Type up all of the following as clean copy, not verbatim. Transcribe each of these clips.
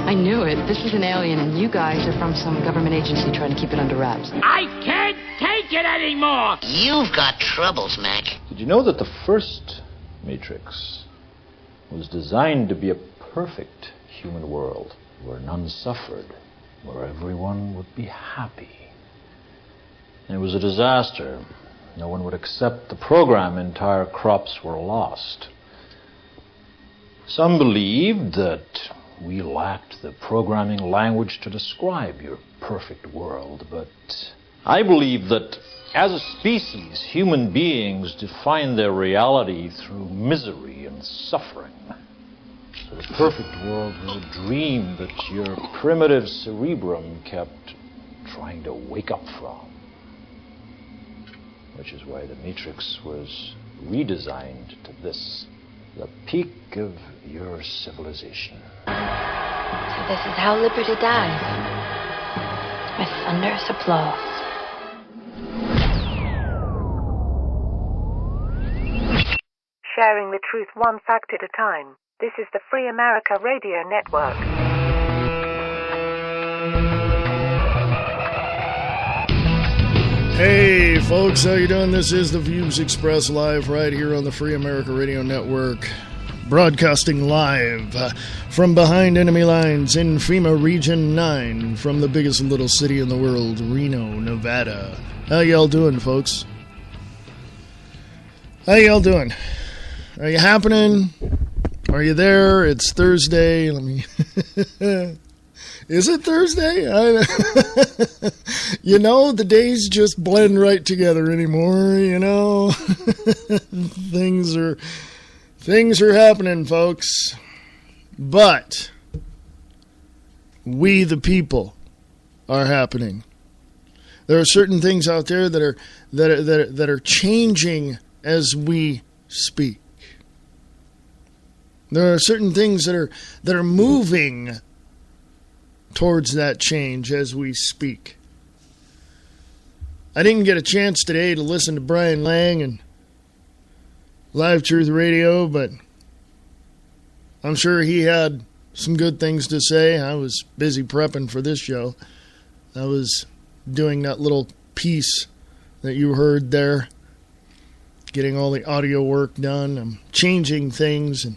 I knew it. This is an alien, and you guys are from some government agency trying to keep it under wraps. I can't take it anymore! You've got troubles, Mac. Did you know that the first Matrix was designed to be a perfect human world where none suffered, where everyone would be happy? And it was a disaster. No one would accept the program. Entire crops were lost. Some believed that we lacked the programming language to describe your perfect world, but I believe that as a species, human beings define their reality through misery and suffering. So the perfect world was a dream that your primitive cerebrum kept trying to wake up from. Which is why the Matrix was redesigned to this, the peak of your civilization. So this is how liberty dies, with thunderous applause. Sharing the truth one fact at a time. This is the Free America Radio Network. Hey folks, how you doing? This is the Views Express live right here on the Free America Radio Network. Broadcasting live from behind enemy lines in FEMA Region 9 from the biggest little city in the world, Reno, Nevada. How y'all doing, folks? How y'all doing? Are you happening? Are you there? It's Thursday. Let me... Is it Thursday? You know, the days just blend right together anymore, you know. Things are happening, folks. But we the people are happening. There are certain things out there that are changing as we speak. There are certain things that are moving towards that change as we speak. I didn't get a chance today to listen to Brian Lang and Live Truth Radio, but I'm sure he had some good things to say. I was busy prepping for this show. I was doing that little piece that you heard there, getting all the audio work done. I'm changing things, and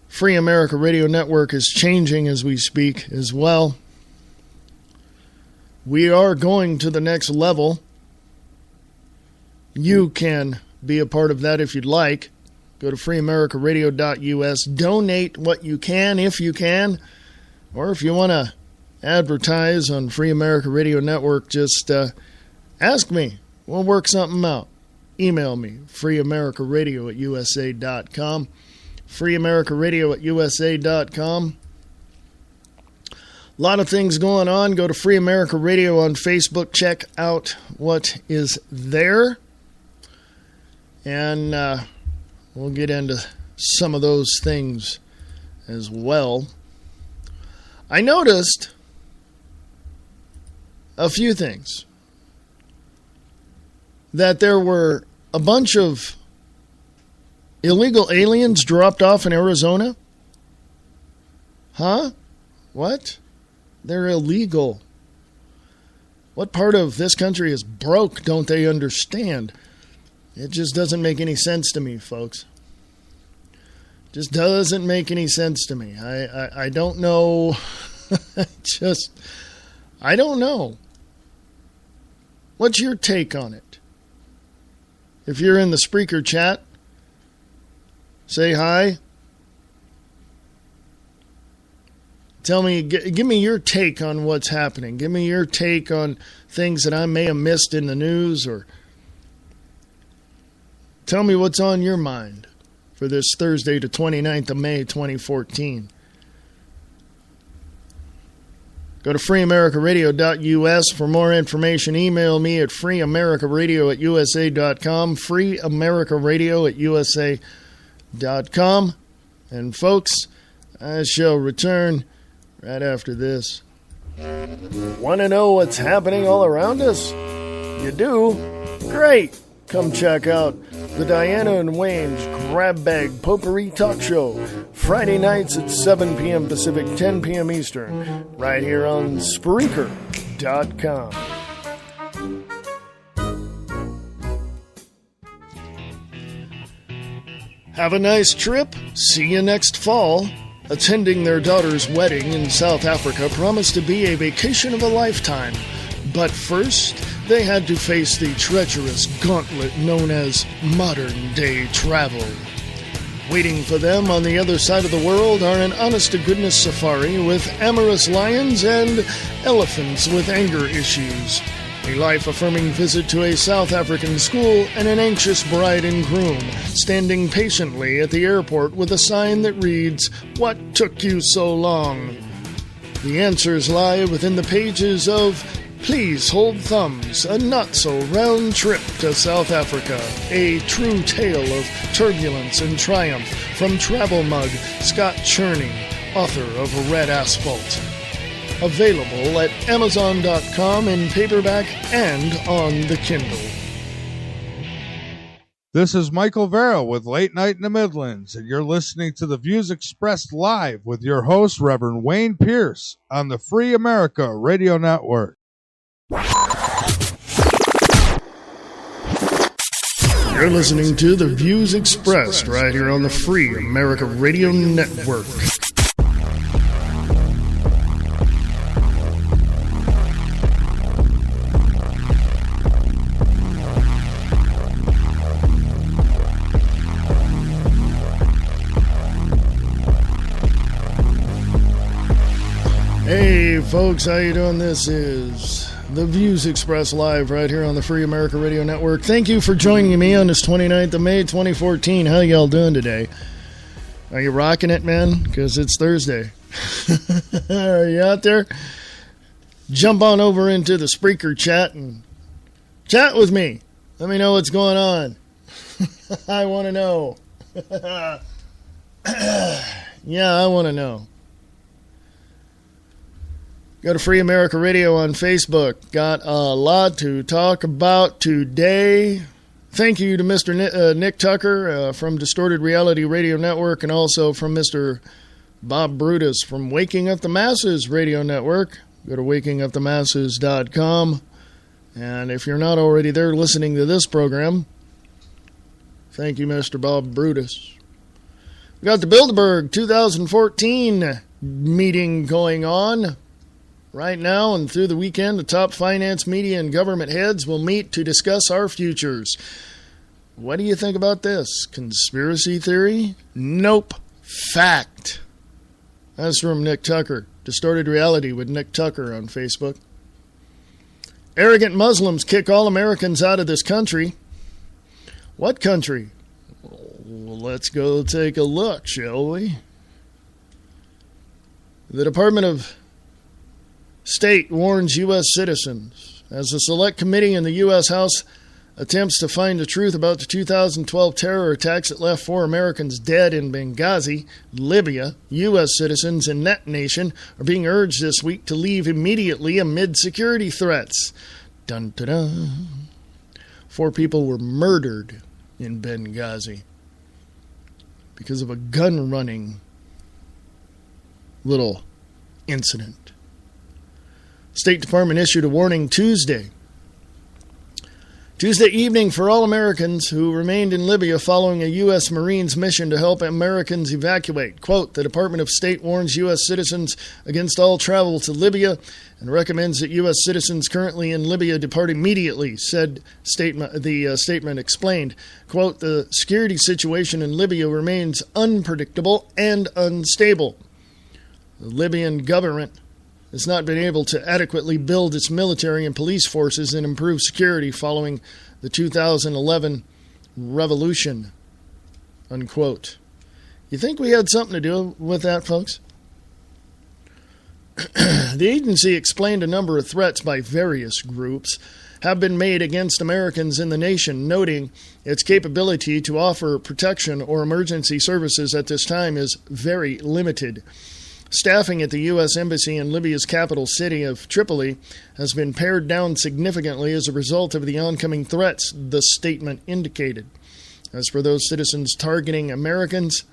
Free America Radio Network is changing as we speak as well. We are going to the next level. You can be a part of that if you'd like. Go to freeamericaradio.us. Donate what you can, if you can. Or if you want to advertise on Free America Radio Network, just ask me. We'll work something out. Email me, freeamericaradio@usa.com. freeamericaradio@usa.com. A lot of things going on. Go to Free America Radio on Facebook. Check out what is there. And we'll get into some of those things as well. I noticed a few things. That there were a bunch of illegal aliens dropped off in Arizona? Huh? What? They're illegal. What part of this country is broke don't they understand? It just doesn't make any sense to me, folks. Just doesn't make any sense to me. I don't know. I don't know. What's your take on it? If you're in the Spreaker chat, say hi. Tell me, give me your take on what's happening. Give me your take on things that I may have missed in the news, or tell me what's on your mind for this Thursday, the 29th of May, 2014. Go to freeamericaradio.us for more information. Email me at freeamericaradio@usa.com, freeamericaradio@usa.com. And folks, I shall return right after this. Want to know what's happening all around us? You do? Great! Come check out the Diana and Wayne's Grab Bag Potpourri Talk Show Friday nights at 7 p.m. Pacific, 10 p.m. Eastern, right here on Spreaker.com. Have a nice trip. See you next fall. Attending their daughter's wedding in South Africa promised to be a vacation of a lifetime. But first, they had to face the treacherous gauntlet known as modern-day travel. Waiting for them on the other side of the world are an honest-to-goodness safari with amorous lions and elephants with anger issues, a life-affirming visit to a South African school, and an anxious bride and groom standing patiently at the airport with a sign that reads, "What took you so long?" The answers lie within the pages of Please Hold Thumbs, a not-so-round trip to South Africa, a true tale of turbulence and triumph from travel mug Scott Cherney, author of Red Asphalt. Available at Amazon.com in paperback and on the Kindle. This is Michael Vera with Late Night in the Midlands, and you're listening to The Views Expressed live with your host, Reverend Wayne Pierce, on the Free America Radio Network. You're listening to The Views Expressed right here on the Free America Radio Network. Hey folks, how you doing? This is The Views Expressed live right here on the Free America Radio Network. Thank you for joining me on this 29th of May, 2014. How y'all doing today? Are you rocking it, man? Because it's Thursday. Are you out there? Jump on over into the Spreaker chat and chat with me. Let me know what's going on. I want to know. Yeah, I want to know. Go to Free America Radio on Facebook. Got a lot to talk about today. Thank you to Mr. Nick Tucker from Distorted Reality Radio Network, and also from Mr. Bob Brutus from Waking Up the Masses Radio Network. Go to wakingupthemasses.com. And if you're not already there listening to this program, thank you, Mr. Bob Brutus. We got the Bilderberg 2014 meeting going on. Right now and through the weekend, the top finance, media, and government heads will meet to discuss our futures. What do you think about this? Conspiracy theory? Nope. Fact. That's from Nick Tucker. Distorted Reality with Nick Tucker on Facebook. Arrogant Muslims kick all Americans out of this country. What country? Well, let's go take a look, shall we? The Department of State warns U.S. citizens as a select committee in the U.S. House attempts to find the truth about the 2012 terror attacks that left 4 Americans dead in Benghazi, Libya. U.S. citizens in that nation are being urged this week to leave immediately amid security threats. Dun, dun, dun. 4 people were murdered in Benghazi because of a gun-running little incident. State Department issued a warning Tuesday evening for all Americans who remained in Libya following a U.S. Marines mission to help Americans evacuate. Quote, the Department of State warns U.S. citizens against all travel to Libya and recommends that U.S. citizens currently in Libya depart immediately, said the statement explained. Quote, the security situation in Libya remains unpredictable and unstable. The Libyan government has not been able to adequately build its military and police forces and improve security following the 2011 revolution, unquote. You think we had something to do with that, folks? The agency explained a number of threats by various groups have been made against Americans in the nation, noting its capability to offer protection or emergency services at this time is very limited. Staffing at the U.S. Embassy in Libya's capital city of Tripoli has been pared down significantly as a result of the oncoming threats, the statement indicated. As for those citizens targeting Americans,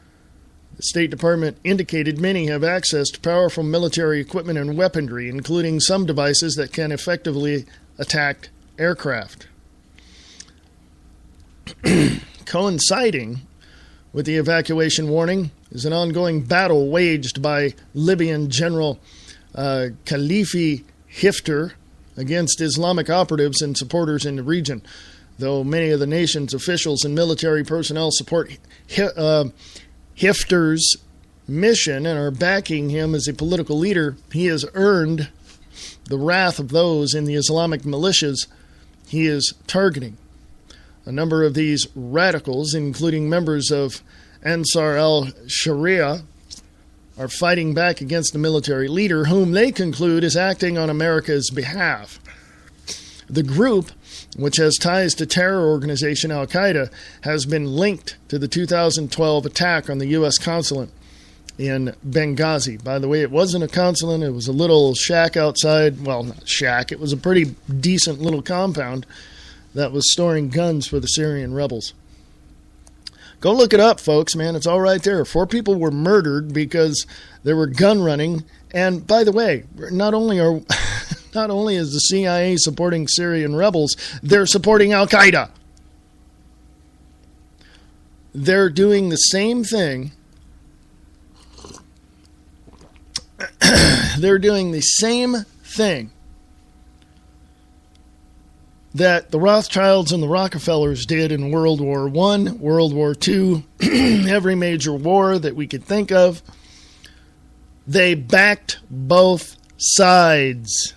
The State Department indicated many have access to powerful military equipment and weaponry, including some devices that can effectively attack aircraft. Coinciding with the evacuation warning is an ongoing battle waged by Libyan General Khalifa Haftar against Islamic operatives and supporters in the region. Though many of the nation's officials and military personnel support Haftar's mission and are backing him as a political leader, he has earned the wrath of those in the Islamic militias he is targeting. A number of these radicals, including members of Ansar al-Sharia, are fighting back against the military leader, whom they conclude is acting on America's behalf. The group, which has ties to terror organization Al-Qaeda, has been linked to the 2012 attack on the U.S. consulate in Benghazi. By the way, it wasn't a consulate, it was a little shack outside. Well, not shack, it was a pretty decent little compound that was storing guns for the Syrian rebels. Go look it up, folks, man. It's all right there. 4 people were murdered because they were gun running. And by the way, not only is the CIA supporting Syrian rebels, they're supporting Al-Qaeda. They're doing the same thing. They're doing the same thing that the Rothschilds and the Rockefellers did in World War I, World War II, every major war that we could think of. They backed both sides.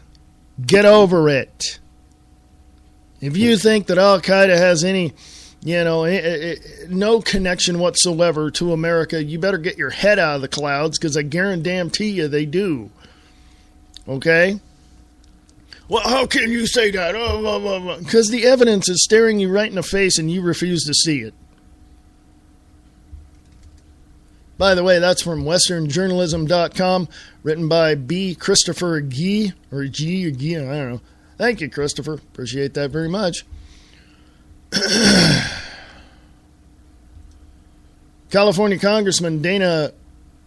Get over it. If you think that Al-Qaeda has any, no connection whatsoever to America, you better get your head out of the clouds, because I guarantee you they do. Okay? Well, how can you say that? Because the evidence is staring you right in the face and you refuse to see it. By the way, that's from westernjournalism.com, written by B. Christopher Gee, or G or Gee, I don't know. Thank you, Christopher. Appreciate that very much. California Congressman Dana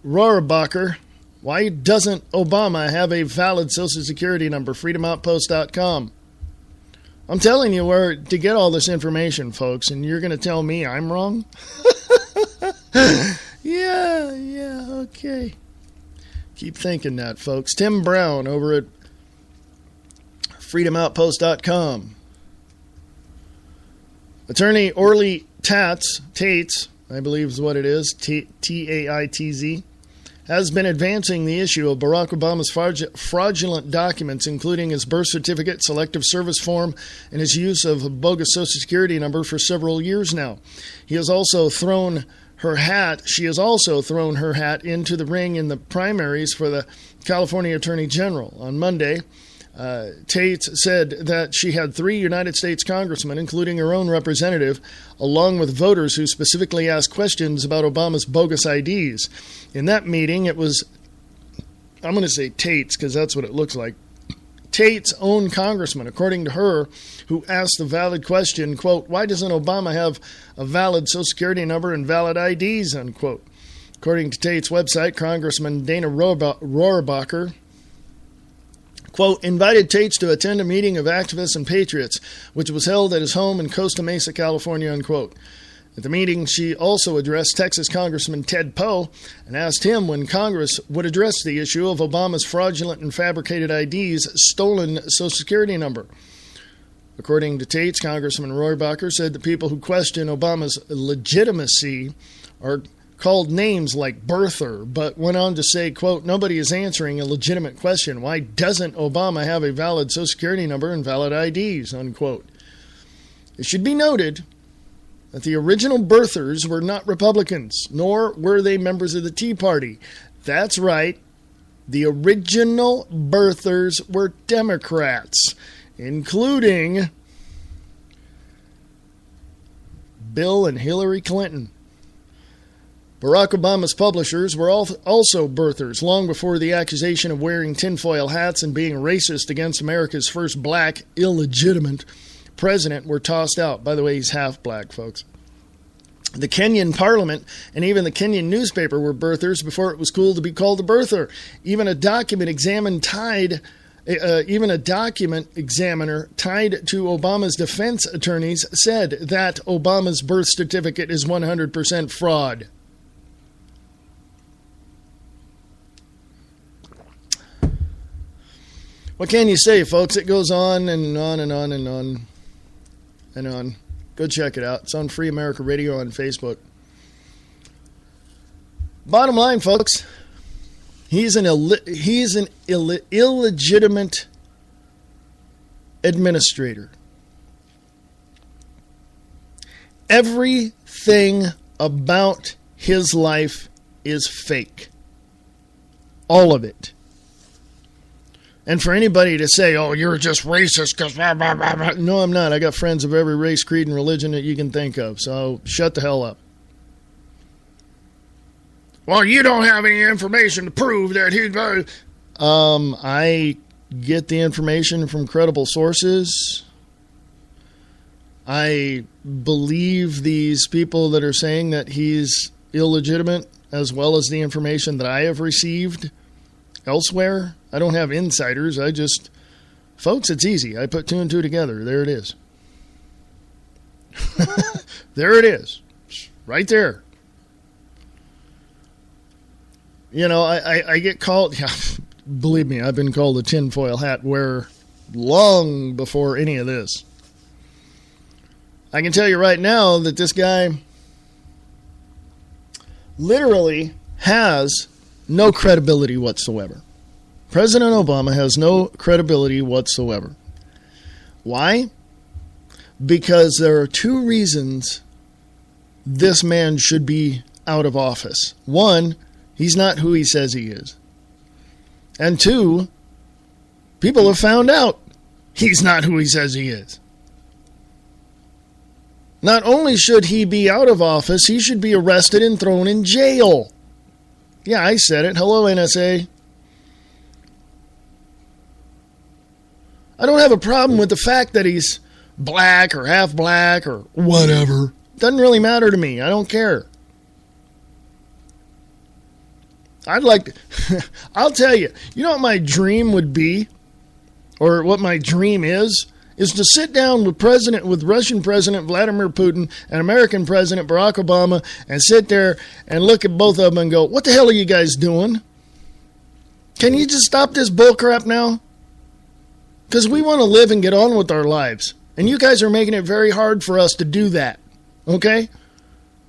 Rohrabacher. Why doesn't Obama have a valid Social Security number? FreedomOutpost.com. I'm telling you where to get all this information, folks, and you're going to tell me I'm wrong? Yeah, okay. Keep thinking that, folks. Tim Brown over at FreedomOutpost.com. Attorney Orly Taitz, I believe is what it is, Taitz, has been advancing the issue of Barack Obama's fraudulent documents, including his birth certificate, selective service form, and his use of a bogus Social Security number for several years now. She has also thrown her hat into the ring in the primaries for the California Attorney General. On Monday, Tate said that she had 3 United States congressmen, including her own representative, along with voters who specifically asked questions about Obama's bogus IDs. In that meeting, it was, I'm going to say Tate's because that's what it looks like, Tate's own congressman, according to her, who asked the valid question, quote, why doesn't Obama have a valid Social Security number and valid IDs, unquote. According to Tate's website, Congressman Dana Rohrabacher, quote, invited Tates to attend a meeting of activists and patriots, which was held at his home in Costa Mesa, California, unquote. At the meeting, she also addressed Texas Congressman Ted Poe and asked him when Congress would address the issue of Obama's fraudulent and fabricated IDs, stolen Social Security number. According to Tate's, Congressman Rohrabacher said the people who question Obama's legitimacy are called names like birther, but went on to say, quote, nobody is answering a legitimate question. Why doesn't Obama have a valid Social Security number and valid IDs, unquote. It should be noted that the original birthers were not Republicans, nor were they members of the Tea Party. That's right. The original birthers were Democrats, including Bill and Hillary Clinton. Barack Obama's publishers were also birthers long before the accusation of wearing tinfoil hats and being racist against America's first black, illegitimate president were tossed out. By the way, he's half black, folks. The Kenyan parliament and even the Kenyan newspaper were birthers before it was cool to be called a birther. Even a document examiner tied to Obama's defense attorneys said that Obama's birth certificate is 100% fraud. What can you say, folks? It goes on and on and on and on and on. Go check it out. It's on Free America Radio on Facebook. Bottom line, folks, he's an illegitimate administrator. Everything about his life is fake. All of it. And for anybody to say, oh, you're just racist because blah, blah, blah, blah. No, I'm not. I got friends of every race, creed, and religion that you can think of. So shut the hell up. Well, you don't have any information to prove that he's... I get the information from credible sources. I believe these people that are saying that he's illegitimate, as well as the information that I have received elsewhere. I don't have insiders. Folks, it's easy. I put two and two together. There it is. There it is. Right there. You know, I get called, yeah, believe me, I've been called a tinfoil hat wearer long before any of this. I can tell you right now that this guy literally has no credibility whatsoever. President Obama has no credibility whatsoever. Why? Because there are two reasons this man should be out of office. One, he's not who he says he is. And two, people have found out he's not who he says he is. Not only should he be out of office, he should be arrested and thrown in jail. Yeah, I said it. Hello, NSA. I don't have a problem with the fact that he's black or half black or whatever. Doesn't really matter to me. I don't care. I'd like to, I'll tell you, you know what my dream would be, or what my dream is to sit down with Russian President Vladimir Putin and American President Barack Obama and sit there and look at both of them and go, what the hell are you guys doing? Can you just stop this bullcrap now? Because we want to live and get on with our lives. And you guys are making it very hard for us to do that. Okay?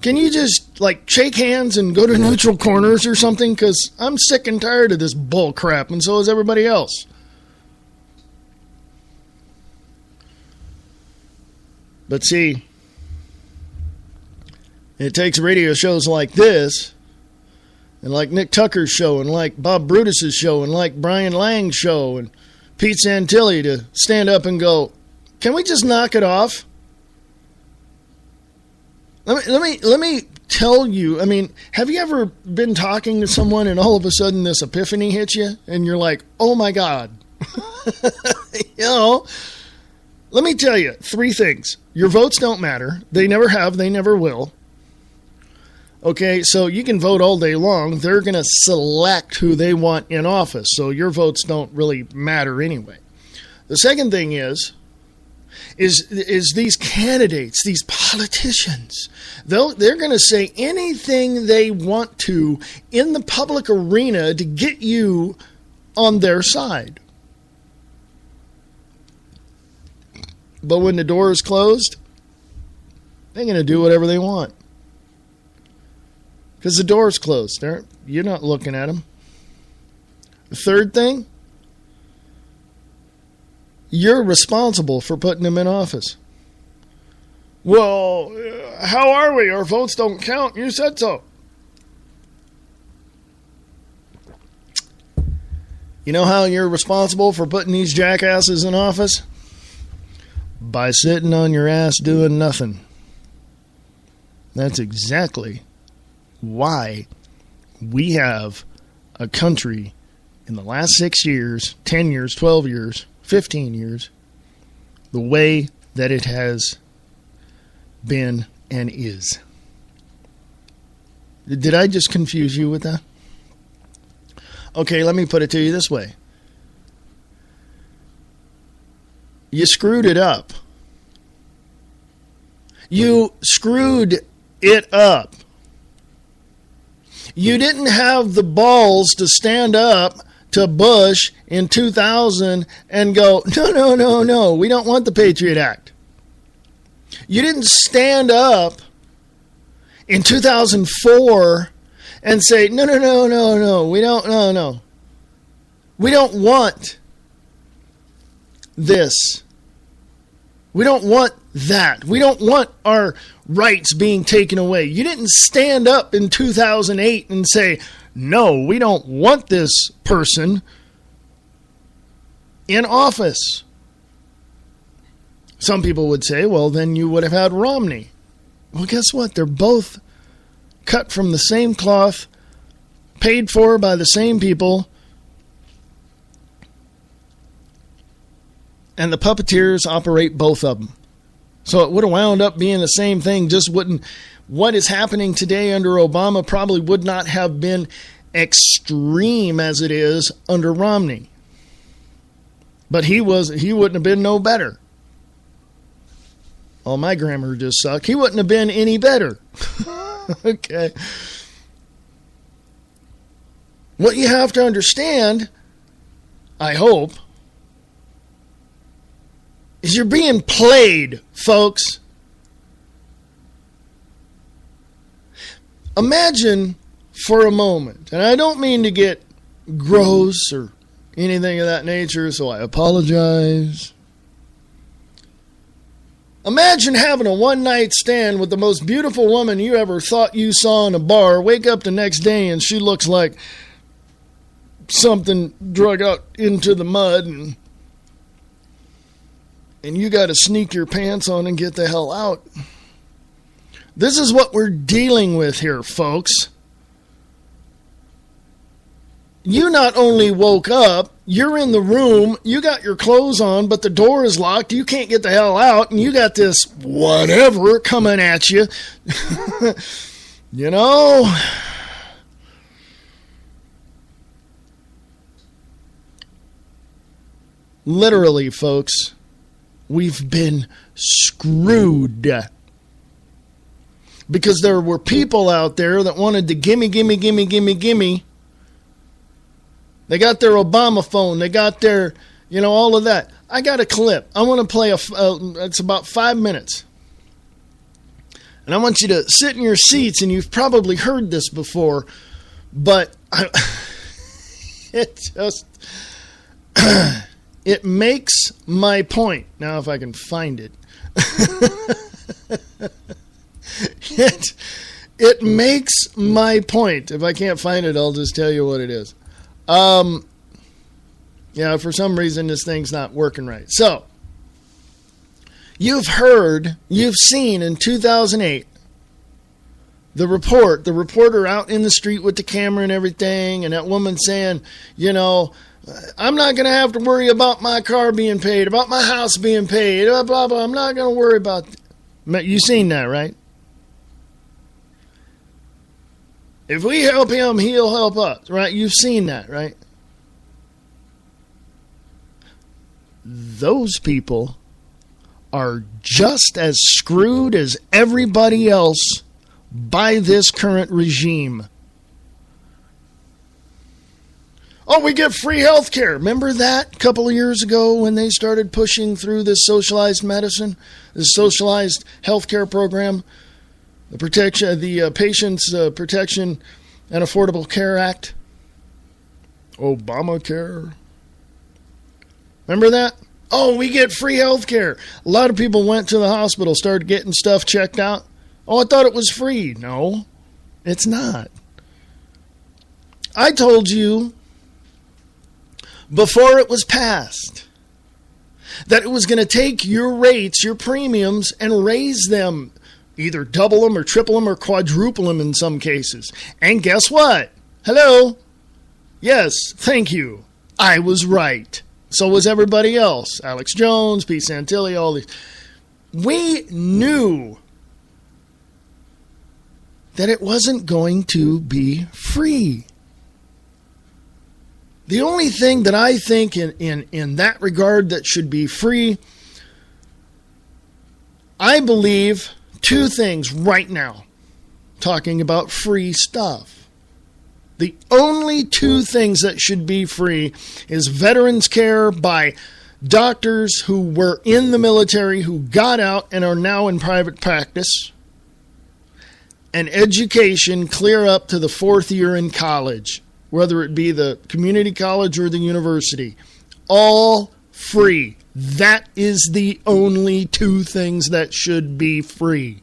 Can you just, shake hands and go to neutral corners or something? Because I'm sick and tired of this bull crap, and so is everybody else. But see, it takes radio shows like this, and like Nick Tucker's show, and like Bob Brutus's show, and like Brian Lang's show, and Pete Santilli to stand up and go, can we just knock it off? Let me tell you, I mean, have you ever been talking to someone and all of a sudden this epiphany hits you and you're like, oh my God. You know, let me tell you 3 things. Your votes don't matter. They never have. They never will. Okay, so you can vote all day long. They're going to select who they want in office, so your votes don't really matter anyway. The second thing is these candidates, these politicians, they're going to say anything they want to in the public arena to get you on their side. But when the door is closed, they're going to do whatever they want. Because the door's closed. You're not looking at them. The third thing, you're responsible for putting them in office. Well, how are we? Our votes don't count. You said so. You know how you're responsible for putting these jackasses in office? By sitting on your ass doing nothing. That's exactly why we have a country in the last 6 years, 10 years, 12 years, 15 years, the way that it has been and is. Did I just confuse you with that? Okay, let me put it to you this way. You screwed it up. You screwed it up. You didn't have the balls to stand up to Bush in 2000 and go, no, we don't want the Patriot Act. You didn't stand up in 2004 and say, no, we don't want this. We don't want that. We don't want our rights being taken away. You didn't stand up in 2008 and say, no, we don't want this person in office. Some people would say, well, then you would have had Romney. Well, guess what? They're both cut from the same cloth, paid for by the same people, and the puppeteers operate both of them. So it would have wound up being the same thing, just wouldn't. What is happening today under Obama probably would not have been extreme as it is under Romney. But he wouldn't have been no better. Oh, my grammar just sucked. He wouldn't have been any better. Okay. What you have to understand, I hope, is you're being played, folks. Imagine for a moment, and I don't mean to get gross or anything of that nature, so I apologize. Imagine having a one-night stand with the most beautiful woman you ever thought you saw in a bar, wake up the next day and she looks like something drug out into the mud, and you got to sneak your pants on and get the hell out. This is what we're dealing with here, folks. You not only woke up, you're in the room, you got your clothes on, but the door is locked, you can't get the hell out, and you got this whatever coming at you. You know? Literally, folks, we've been screwed. Because there were people out there that wanted to gimme. They got their Obama phone. They got their, all of that. I got a clip. I want to play it's about 5 minutes. And I want you to sit in your seats, and you've probably heard this before, but it makes my point. Now, if I can find it. It makes my point. If I can't find it, I'll just tell you what it is. For some reason, this thing's not working right. So, you've seen in 2008, the reporter out in the street with the camera and everything, and that woman saying, I'm not going to have to worry about my car being paid, about my house being paid, blah, blah, blah. I'm not going to worry about that. You've seen that, right? If we help him, he'll help us, right? You've seen that, right? Those people are just as screwed as everybody else by this current regime. Oh, we get free health care. Remember that a couple of years ago when they started pushing through this socialized medicine, this socialized health care program? The Patients Protection and Affordable Care Act, Obamacare. Remember that? Oh, we get free health care. A lot of people went to the hospital, started getting stuff checked out. Oh, I thought it was free. No, it's not. I told you before it was passed that it was going to take your rates, your premiums, and raise them. Either double them or triple them or quadruple them in some cases. And guess what? Hello? Yes, thank you. I was right. So was everybody else. Alex Jones, Pete Santilli, all these. We knew that it wasn't going to be free. The only thing that I think in that regard that should be free, I believe two things right now, talking about free stuff. The only two things that should be free is veterans care by doctors who were in the military, who got out and are now in private practice, and education clear up to the 4th year in college, whether it be the community college or the university. All free. That is the only two things that should be free.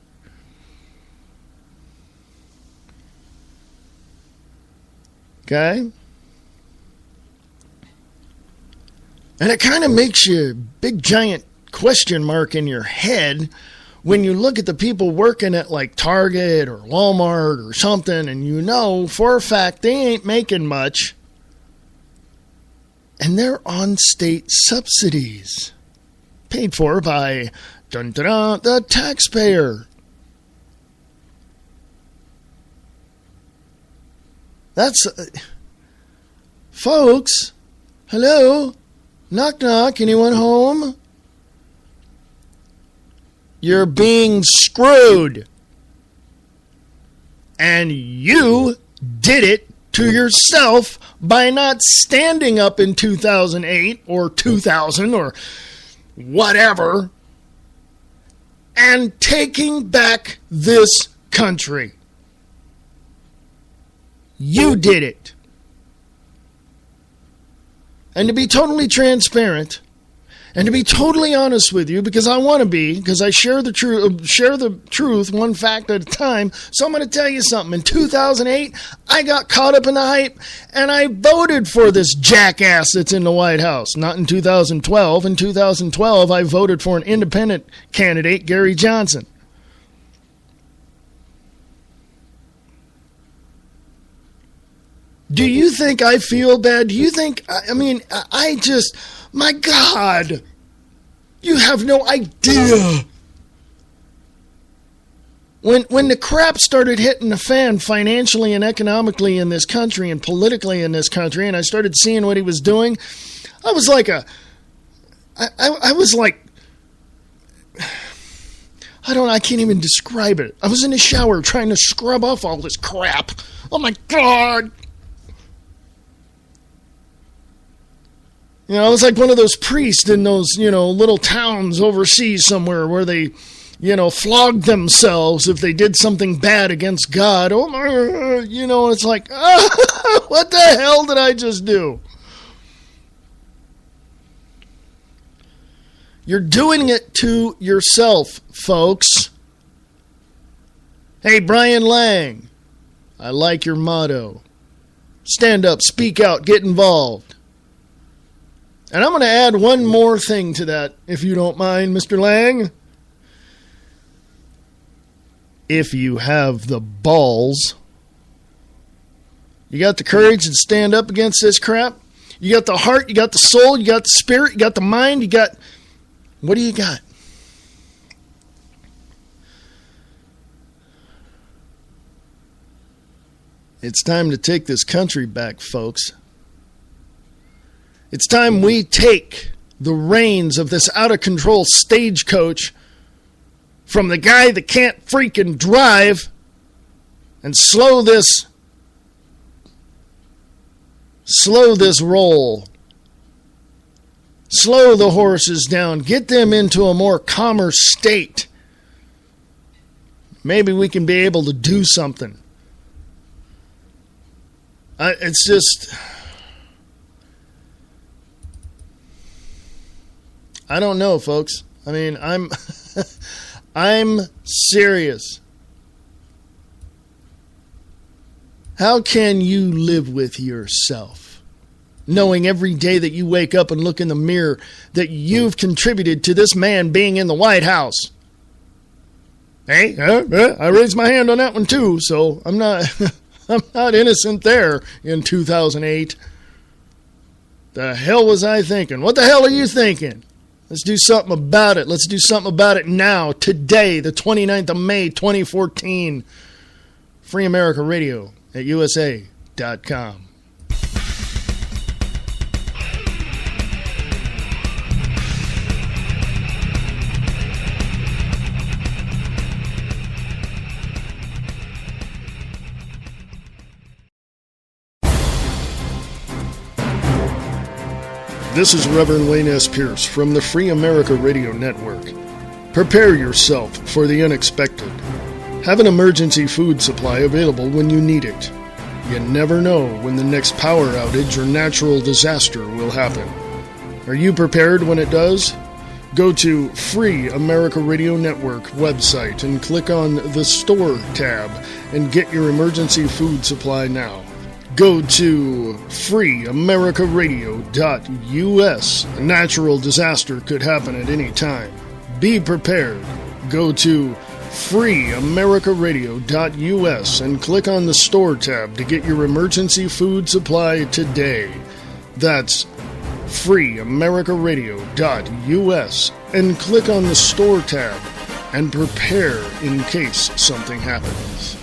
Okay? And it kind of makes you a big giant question mark in your head when you look at the people working at like Target or Walmart or something, and you know for a fact they ain't making much, and they're on state subsidies paid for by the taxpayer. That's folks, hello, knock knock, anyone home? You're being screwed. And you did it to yourself by not standing up in 2008 or 2000 or whatever and taking back this country. You did it. And to be totally transparent, and to be totally honest with you, because I want to be, because I share the truth one fact at a time, so I'm going to tell you something. In 2008, I got caught up in the hype, and I voted for this jackass that's in the White House. Not in 2012. In 2012, I voted for an independent candidate, Gary Johnson. Do you think I feel bad? Do you think, I just... My God, you have no idea. When the crap started hitting the fan financially and economically in this country and politically in this country, and I started seeing what he was doing, I was like I can't even describe it. I was in the shower trying to scrub off all this crap. Oh my God. You know, it's like one of those priests in those, little towns overseas somewhere where they, flogged themselves if they did something bad against God. Oh my, it's like, what the hell did I just do? You're doing it to yourself, folks. Hey, Brian Lang, I like your motto. Stand up, speak out, get involved. And I'm going to add one more thing to that, if you don't mind, Mr. Lang. If you have the balls, you got the courage to stand up against this crap. You got the heart, you got the soul, you got the spirit, you got the mind, you got... What do you got? It's time to take this country back, folks. It's time we take the reins of this out-of-control stagecoach from the guy that can't freaking drive and slow this roll. Slow the horses down. Get them into a more calmer state. Maybe we can be able to do something. It's just... I don't know, folks. I mean, I'm serious. How can you live with yourself, knowing every day that you wake up and look in the mirror that you've contributed to this man being in the White House? Hey, I raised my hand on that one too, so I'm not innocent there in 2008. The hell was I thinking? What the hell are you thinking? Let's do something about it. Let's do something about it now, today, the 29th of May, 2014. freeamericaradio@usa.com. This is Reverend Wayne S. Pierce from the Free America Radio Network. Prepare yourself for the unexpected. Have an emergency food supply available when you need it. You never know when the next power outage or natural disaster will happen. Are you prepared when it does? Go to Free America Radio Network website and click on the Store tab and get your emergency food supply now. Go to freeamericaradio.us. A natural disaster could happen at any time. Be prepared. Go to freeamericaradio.us and click on the Store tab to get your emergency food supply today. That's freeamericaradio.us and click on the Store tab and prepare in case something happens.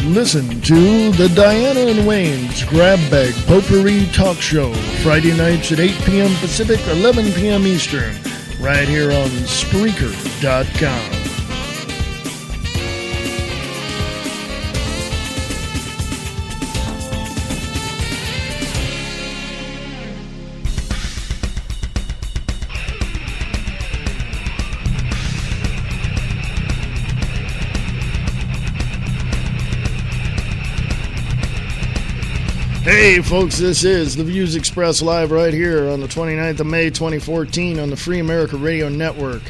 Listen to the Diana and Wayne's Grab Bag Potpourri Talk Show, Friday nights at 8 p.m. Pacific, 11 p.m. Eastern, right here on Spreaker.com. Hey folks, this is the Views Expressed live right here on the 29th of May 2014 on the Free America Radio Network.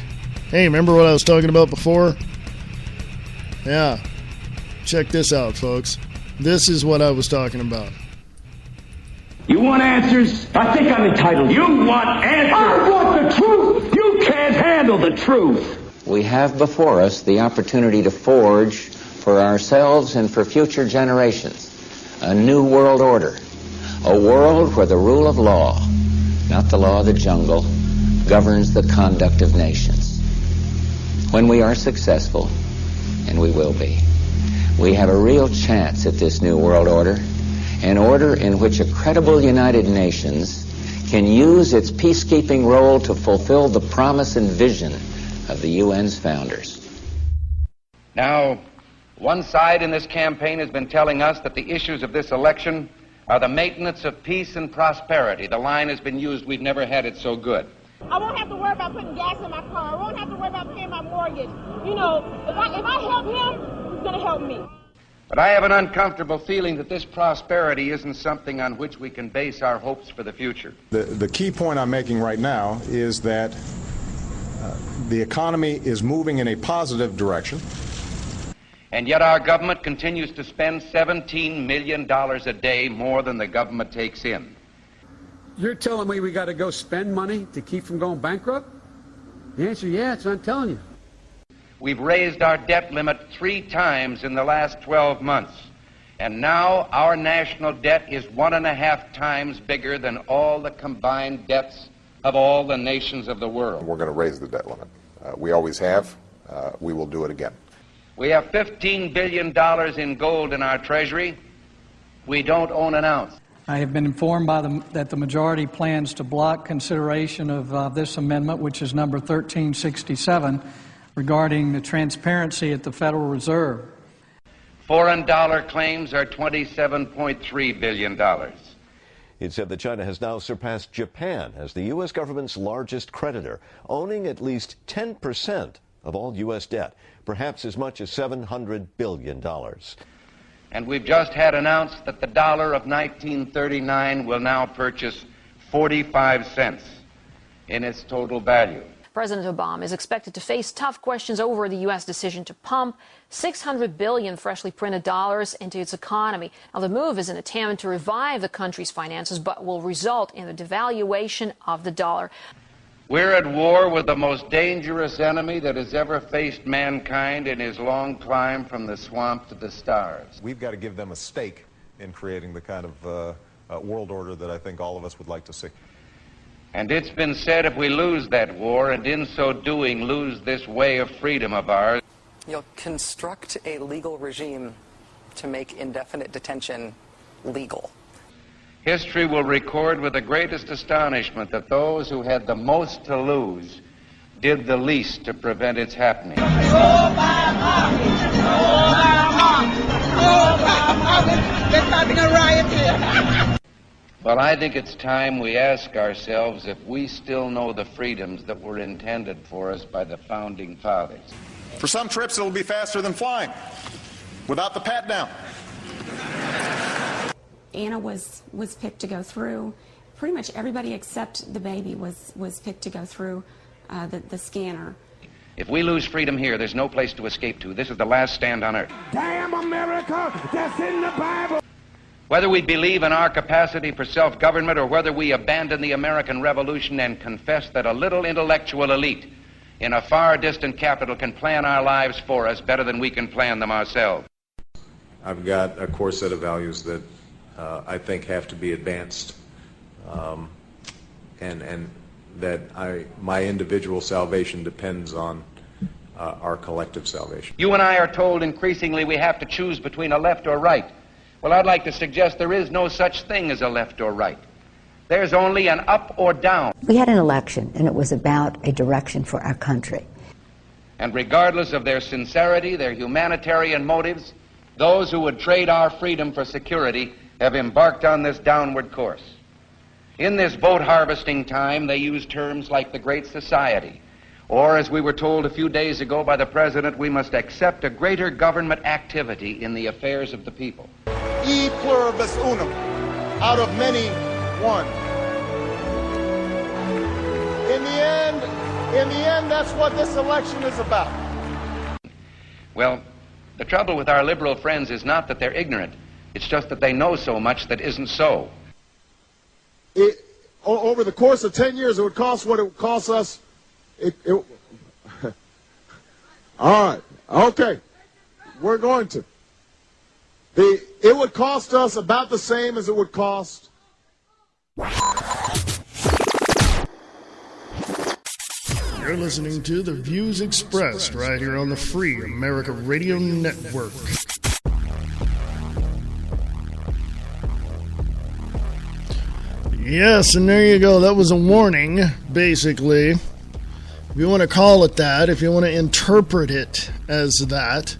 Hey, remember what I was talking about before? Yeah, check this out folks. This is what I was talking about. You want answers? I think I'm entitled. You want answers? I want the truth! You can't handle the truth! We have before us the opportunity to forge for ourselves and for future generations a new world order, a world where the rule of law, not the law of the jungle, governs the conduct of nations. When we are successful, and we will be, we have a real chance at this new world order, an order in which a credible United Nations can use its peacekeeping role to fulfill the promise and vision of the UN's founders. Now, one side in this campaign has been telling us that the issues of this election are the maintenance of peace and prosperity. The line has been used, we've never had it so good. I won't have to worry about putting gas in my car. I won't have to worry about paying my mortgage. You know, if I help him, he's going to help me. But I have an uncomfortable feeling that this prosperity isn't something on which we can base our hopes for the future. The key point I'm making right now is that the economy is moving in a positive direction. And yet our government continues to spend $17 million a day more than the government takes in. You're telling me we got to go spend money to keep from going bankrupt? The answer, yeah, it's what I'm telling you. We've raised our debt limit 3 times in the last 12 months. And now our national debt is 1.5 times bigger than all the combined debts of all the nations of the world. We're going to raise the debt limit. We always have. We will do it again. We have $15 billion in gold in our treasury. We don't own an ounce. I have been informed that the majority plans to block consideration of this amendment, which is number 1367, regarding the transparency at the Federal Reserve. Foreign dollar claims are $27.3 billion. It said that China has now surpassed Japan as the U.S. government's largest creditor, owning at least 10% of all U.S. debt, perhaps as much as $700 billion. And we've just had announced that the dollar of 1939 will now purchase 45 cents in its total value. President Obama is expected to face tough questions over the U.S. decision to pump $600 billion freshly printed dollars into its economy. Now, the move is an attempt to revive the country's finances, but will result in the devaluation of the dollar. We're at war with the most dangerous enemy that has ever faced mankind in his long climb from the swamp to the stars. We've got to give them a stake in creating the kind of world order that I think all of us would like to see. And it's been said if we lose that war, and in so doing lose this way of freedom of ours, you'll construct a legal regime to make indefinite detention legal. history will record with the greatest astonishment that those who had the most to lose did the least to prevent its happening. But I think it's time we ask ourselves if we still know the freedoms that were intended for us by the Founding Fathers. For some trips, it'll be faster than flying, without the pat down. Anna was picked to go through. Pretty much everybody except the baby was picked to go through the scanner. If we lose freedom here, there's no place to escape to. This is the last stand on earth. Damn America, that's in the Bible. Whether we believe in our capacity for self-government or whether we abandon the American Revolution and confess that a little intellectual elite in a far distant capital can plan our lives for us better than we can plan them ourselves. I've got a core set of values that I think have to be advanced, and that my individual salvation depends on our collective salvation. You and I are told increasingly we have to choose between a left or right. Well, I'd like to suggest there is no such thing as a left or right. There's only an up or down. We had an election, and it was about a direction for our country. And regardless of their sincerity, their humanitarian motives, those who would trade our freedom for security have embarked on this downward course. In this vote harvesting time, they use terms like the Great Society, or, as we were told a few days ago by the President, we must accept a greater government activity in the affairs of the people. E pluribus unum, out of many, one. In the end, that's what this election is about. Well, the trouble with our liberal friends is not that they're ignorant. It's just that they know so much that isn't so. Over the course of 10 years, it would cost what it would cost us. All right, okay, we're going to. It would cost us about the same as it would cost. You're listening to The Views Expressed right here on the Free America Radio Network. Yes, and there you go. That was a warning, basically. If you want to call it that, if you want to interpret it as that,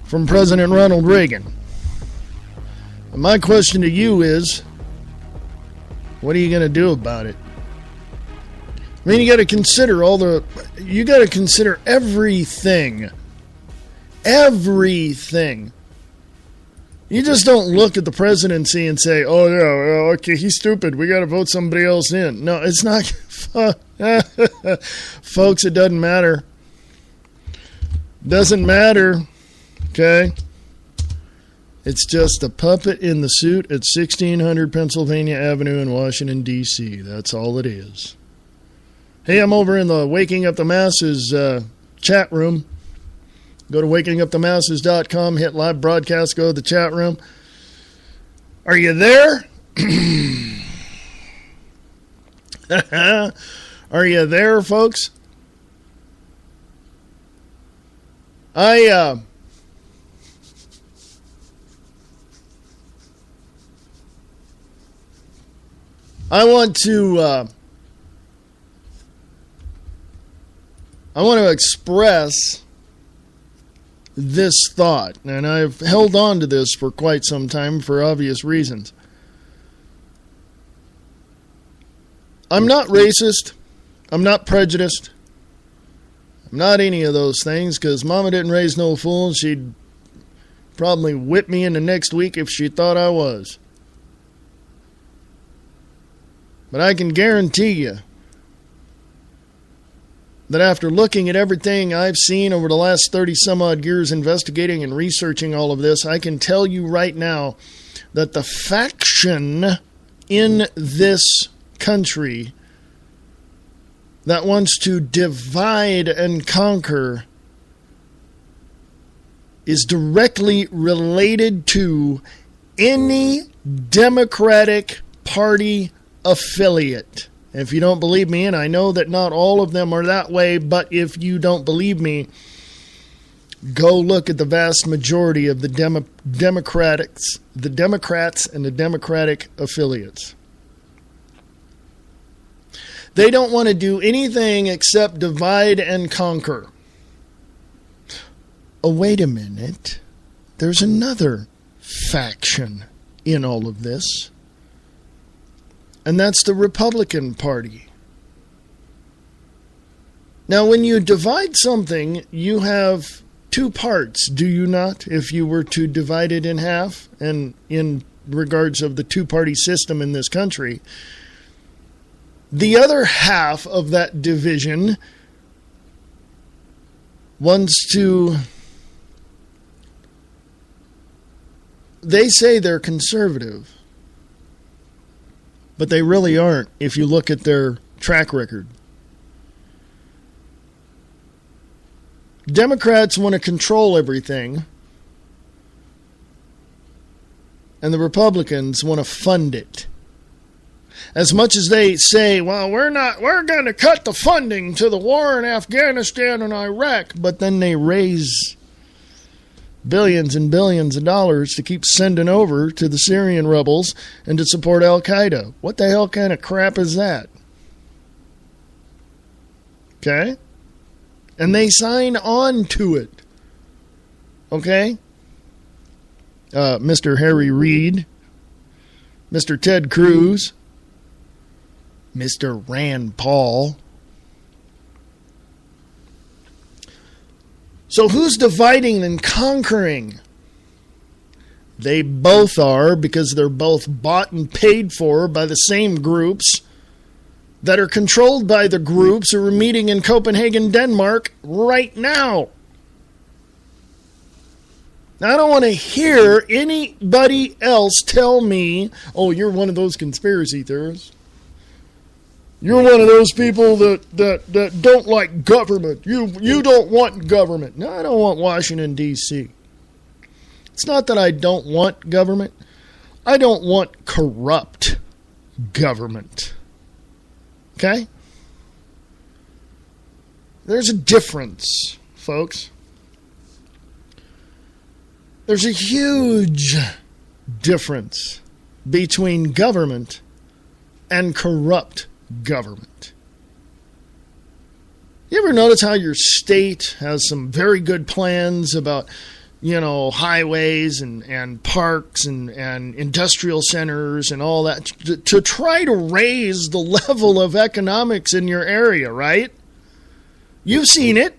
from President Ronald Reagan. And my question to you is, what are you going to do about it? I mean, you got to consider everything. Everything. You just don't look at the presidency and say, oh, yeah, okay, he's stupid. We got to vote somebody else in. No, it's not. Folks, it doesn't matter. Doesn't matter. Okay? It's just a puppet in the suit at 1600 Pennsylvania Avenue in Washington, D.C. That's all it is. Hey, I'm over in the Waking Up the Masses chat room. Go to wakingupthemasses.com, hit live broadcast, go to the chat room. Are you there? Are you there, folks? I want to express this thought, and I've held on to this for quite some time for obvious reasons. I'm not racist. I'm not prejudiced. I'm not any of those things, because Mama didn't raise no fool. She'd probably whip me into next week if she thought I was. But I can guarantee you that after looking at everything I've seen over the last 30-some-odd years investigating and researching all of this, I can tell you right now that the faction in this country that wants to divide and conquer is directly related to any Democratic Party affiliate. If you don't believe me, and I know that not all of them are that way, but if you don't believe me, go look at the vast majority of the Democrats and the Democratic affiliates. They don't want to do anything except divide and conquer. Oh, wait a minute. There's another faction in all of this, and that's the Republican Party. Now, when you divide something, you have two parts, do you not? If you were to divide it in half, and in regards of the two-party system in this country, the other half of that division wants to... They say they're conservative, but they really aren't if you look at their track record. Democrats want to control everything, and the Republicans want to fund it. As much as they say, well, we're going to cut the funding to the war in Afghanistan and Iraq, but then they raise billions and billions of dollars to keep sending over to the Syrian rebels and to support Al-Qaeda. What the hell kind of crap is that? Okay? And they sign on to it. Okay? Mr. Harry Reid, Mr. Ted Cruz, Mr. Rand Paul. So who's dividing and conquering? They both are, because they're both bought and paid for by the same groups that are controlled by the groups who are meeting in Copenhagen, Denmark right now. Now, I don't want to hear anybody else tell me, oh, you're one of those conspiracy theorists. You're one of those people that don't like government. You don't want government. No, I don't want Washington, D.C. It's not that I don't want government. I don't want corrupt government. Okay? There's a difference, folks. There's a huge difference between government and corrupt government. You ever notice how your state has some very good plans about, highways and parks and industrial centers and all that to try to raise the level of economics in your area, right? You've seen it.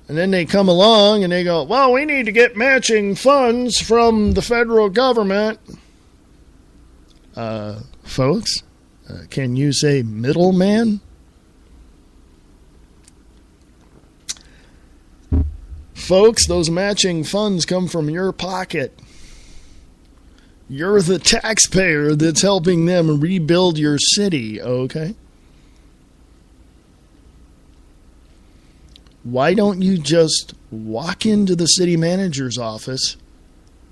And then they come along and they go, well, we need to get matching funds from the federal government. Folks, can you say middleman? Folks, those matching funds come from your pocket. You're the taxpayer that's helping them rebuild your city, okay? Why don't you just walk into the city manager's office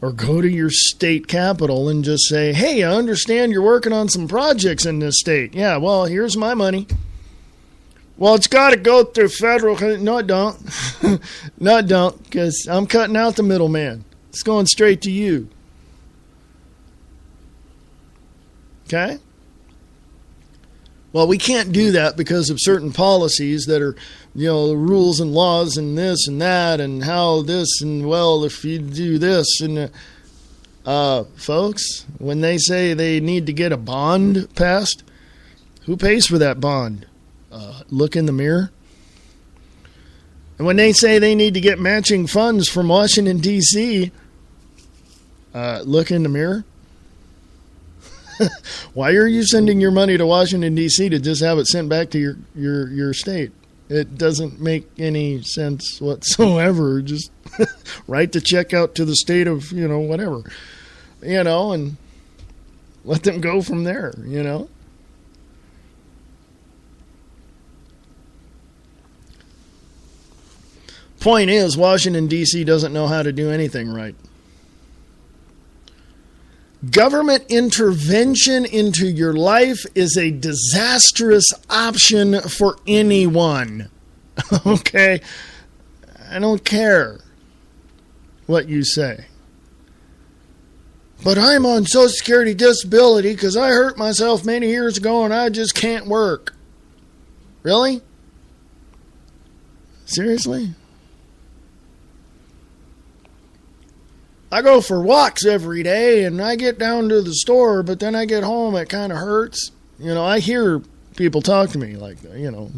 or go to your state capital and just say, hey, I understand you're working on some projects in this state. Yeah, well, here's my money. Well, it's got to go through federal. No, it don't. No, it don't, because I'm cutting out the middleman. It's going straight to you. Okay? Well, we can't do that because of certain policies that are, the rules and laws and this and that and how this and, well, if you do this. And, folks, when they say they need to get a bond passed, who pays for that bond? Look in the mirror. And when they say they need to get matching funds from Washington, D.C., look in the mirror. Why are you sending your money to Washington, D.C. to just have it sent back to your state? It doesn't make any sense whatsoever. Just write the check out to the state of, whatever, and let them go from there, Point is, Washington, D.C. doesn't know how to do anything right. Government intervention into your life is a disastrous option for anyone. Okay? I don't care what you say. But I'm on Social Security disability because I hurt myself many years ago and I just can't work. Really? Seriously? I go for walks every day and I get down to the store, but then I get home, it kind of hurts. You know, I hear people talk to me like, you know.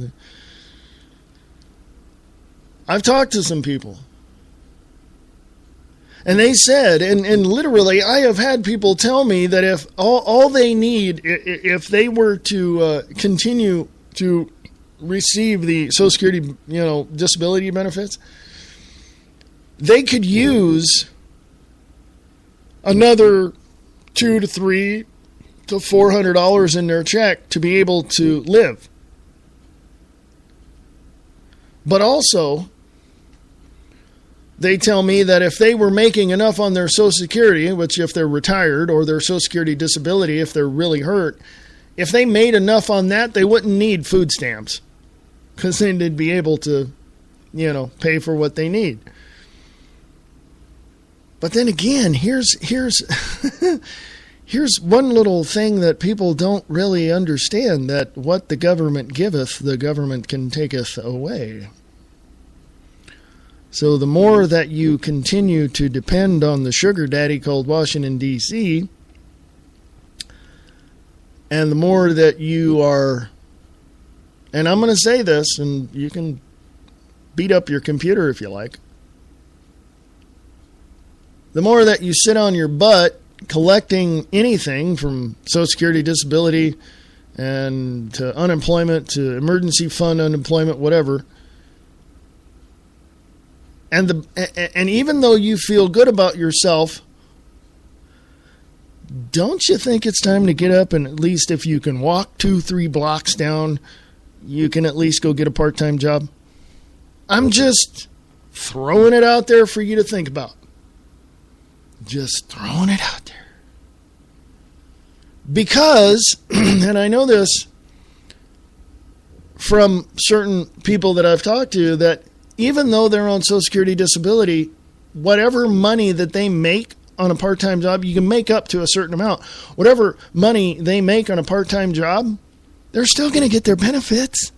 I've talked to some people. And they said, and literally, I have had people tell me that if all they need, if they were to continue to receive the Social Security, disability benefits, they could use another $200 to $300 to $400 in their check to be able to live. But also, they tell me that if they were making enough on their Social Security, which if they're retired, or their Social Security disability, if they're really hurt, if they made enough on that, they wouldn't need food stamps because then they'd be able to, pay for what they need. But then again, here's one little thing that people don't really understand, that what the government giveth, the government can taketh away. So the more that you continue to depend on the sugar daddy called Washington, D.C., and the more that you are, and I'm going to say this, and you can beat up your computer if you like, the more that you sit on your butt collecting anything from Social Security, disability, and to unemployment, to emergency fund unemployment, whatever, and even though you feel good about yourself, don't you think it's time to get up and at least if you can walk 2-3 blocks down, you can at least go get a part-time job? I'm just throwing it out there for you to think about. Just throwing it out there. Because, and I know this from certain people that I've talked to, that even though they're on Social Security disability, whatever money that they make on a part-time job, you can make up to a certain amount. Whatever money they make on a part-time job, they're still going to get their benefits.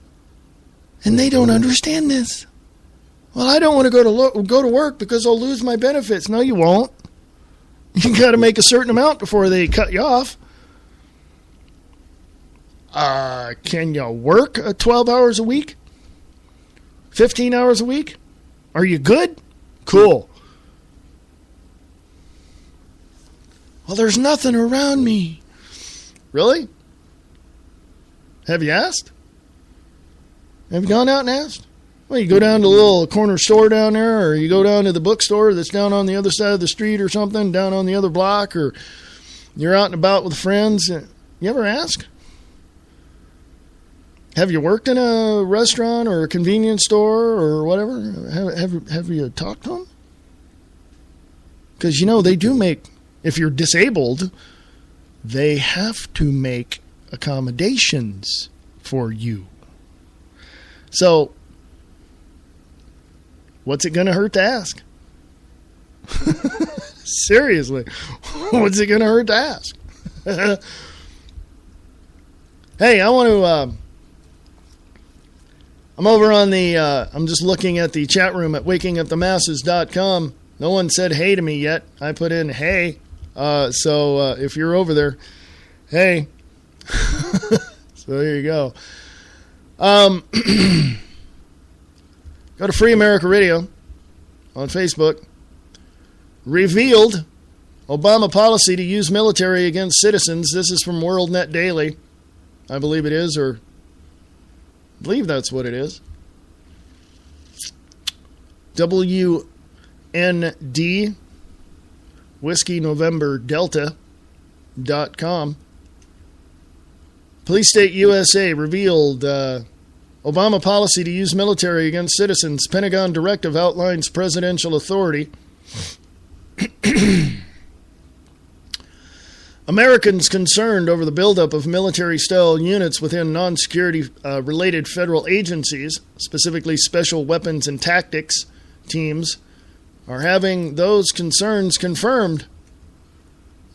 And they don't understand this. Well, I don't want to go to work because I'll lose my benefits. No, you won't. You got to make a certain amount before they cut you off. Can you work 12 hours a week? 15 hours a week? Are you good? Cool. Well, there's nothing around me. Really? Have you asked? Have you gone out and asked? Well, you go down to the little corner store down there, or you go down to the bookstore that's down on the other side of the street or something, down on the other block, or you're out and about with friends. You ever ask? Have you worked in a restaurant or a convenience store or whatever? Have you talked to them? Because, they do make, if you're disabled, they have to make accommodations for you. So, what's it going to hurt to ask? Seriously, what's it going to hurt to ask? Hey, I want to... I'm over on the, I'm just looking at the chat room at wakingupthemasses.com. No one said hey to me yet. I put in hey. So if you're over there, hey. So there you go. Go to Free America Radio on Facebook. Revealed Obama policy to use military against citizens. This is from WorldNet Daily. I believe it is, or I believe that's what it is. WND Whiskey November Delta.com. Police State USA revealed Obama policy to use military against citizens. Pentagon directive outlines presidential authority. Americans concerned over the buildup of military-style units within non-security related federal agencies, specifically Special Weapons and Tactics teams, are having those concerns confirmed.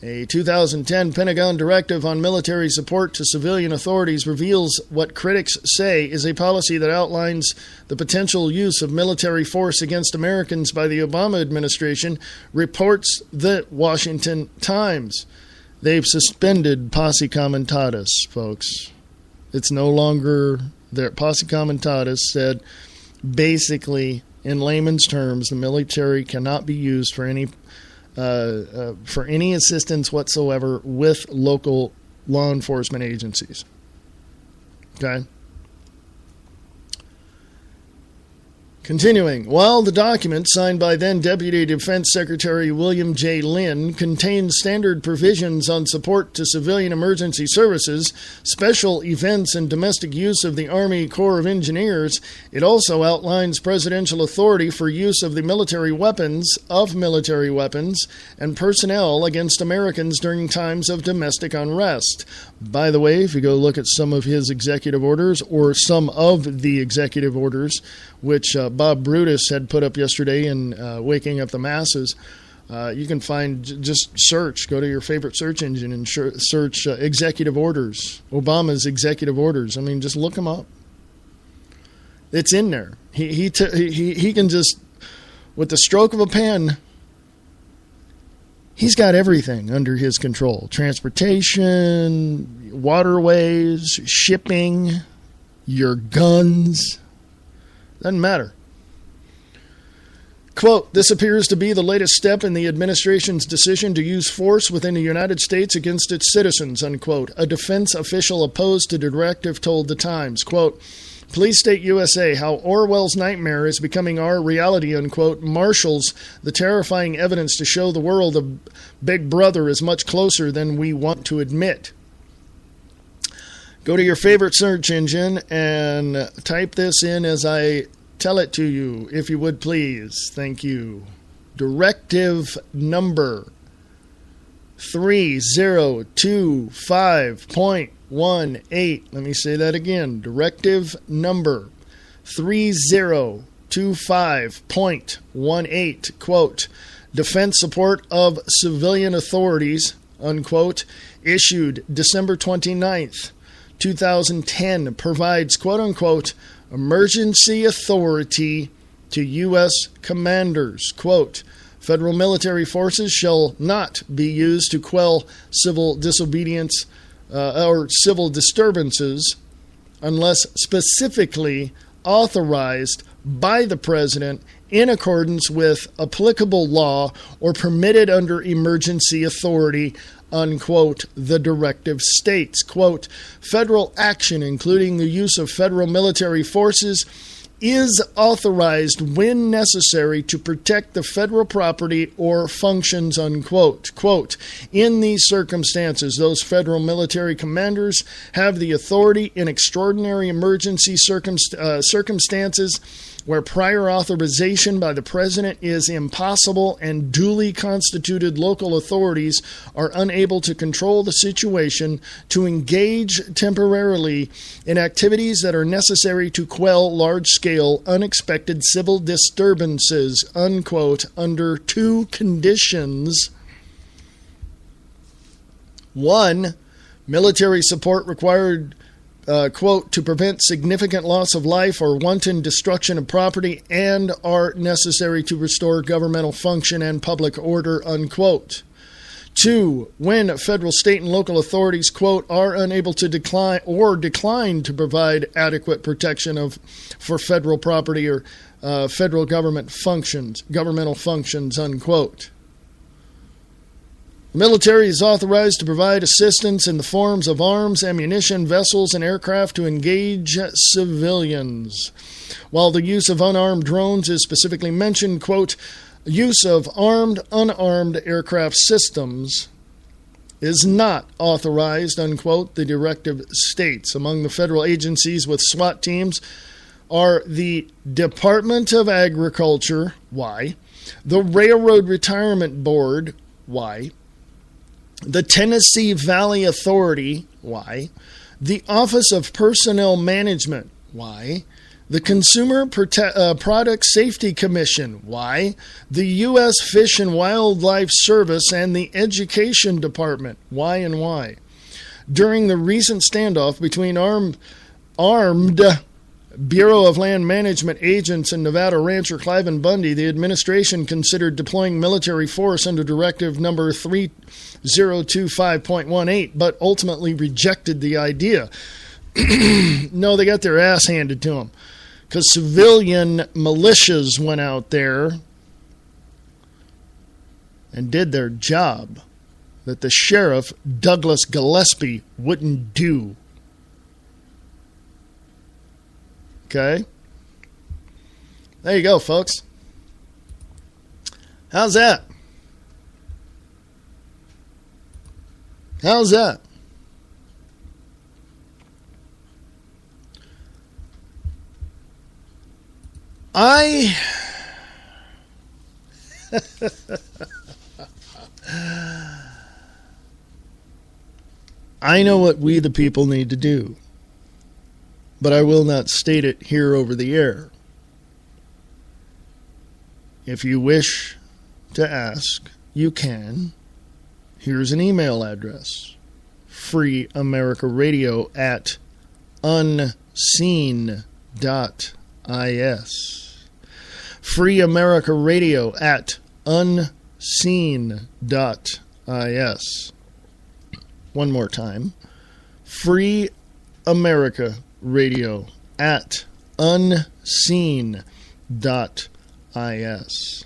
A 2010 Pentagon directive on military support to civilian authorities reveals what critics say is a policy that outlines the potential use of military force against Americans by the Obama administration, reports the Washington Times. They've suspended posse comitatus, folks. It's no longer their posse comitatus said, basically, in layman's terms, the military cannot be used for any assistance whatsoever with local law enforcement agencies. Okay? Continuing, while the document signed by then Deputy Defense Secretary William J. Lynn contains standard provisions on support to civilian emergency services, special events, and domestic use of the Army Corps of Engineers, it also outlines presidential authority for use of the military weapons, and personnel against Americans during times of domestic unrest. By the way, if you go look at some of his executive orders, or some of the executive orders, which Bob Brutus had put up yesterday in Waking Up the Masses, you can find, just search, go to your favorite search engine and search executive orders, Obama's executive orders. I mean, just look them up. It's in there. He can just, with the stroke of a pen, he's got everything under his control. Transportation, waterways, shipping, your guns. Doesn't matter. Quote, this appears to be the latest step in the administration's decision to use force within the United States against its citizens, unquote. A defense official opposed to the directive told The Times, quote, Police State USA, how Orwell's nightmare is becoming our reality, unquote, marshals the terrifying evidence to show the world of Big Brother is much closer than we want to admit. Go to your favorite search engine and type this in as I tell it to you, if you would please. Thank you. Directive number 3025.18. Let me say that again. Directive number 3025.18. Quote, defense support of civilian authorities, unquote, issued December 29th, 2010, provides, quote unquote, emergency authority to U.S. commanders. Quote, federal military forces shall not be used to quell civil disobedience or civil disturbances unless specifically authorized by the President in accordance with applicable law or permitted under emergency authority, unquote, the directive states. Quote, federal action, including the use of federal military forces, is authorized when necessary to protect the federal property or functions, unquote. Quote, in these circumstances, those federal military commanders have the authority in extraordinary emergency circumstances where prior authorization by the President is impossible and duly constituted local authorities are unable to control the situation, to engage temporarily in activities that are necessary to quell large-scale, unexpected civil disturbances, unquote, under two conditions. 1, military support required quote, to prevent significant loss of life or wanton destruction of property and are necessary to restore governmental function and public order, unquote. 2, when federal, state, and local authorities, quote, are unable to decline to provide adequate protection for federal property or federal governmental functions, unquote. The military is authorized to provide assistance in the forms of arms, ammunition, vessels, and aircraft to engage civilians. While the use of unarmed drones is specifically mentioned, quote, use of armed, unarmed aircraft systems is not authorized, unquote, the directive states. Among the federal agencies with SWAT teams are the Department of Agriculture, why? The Railroad Retirement Board, why? the Tennessee Valley Authority, why? The Office of Personnel Management, why? The Consumer Product Safety Commission, why? The U.S. Fish and Wildlife Service and the Education Department, why and why? During the recent standoff between armed Bureau of Land Management agents and Nevada rancher Cliven Bundy, the administration considered deploying military force under Directive Number 3025.18, but ultimately rejected the idea. No, they got their ass handed to them because civilian militias went out there and did their job that the sheriff, Douglas Gillespie, wouldn't do. Okay? There you go, folks. How's that? How's that? I know what we the people need to do, but I will not state it here over the air. If you wish to ask, you can. Here's an email address: freeamericaradio@unseen.is. freeamericaradio@unseen.is. One more time. freeamericaradio@unseen.is.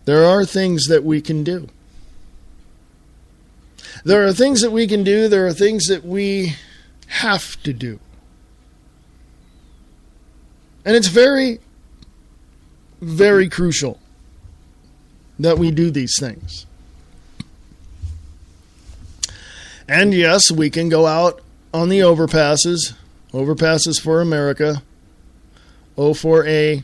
There are things that we can do. There are things that we can do. There are things that we have to do. And it's very, very crucial that we do these things. And yes, we can go out on the overpasses. Overpasses for America. O4A.org,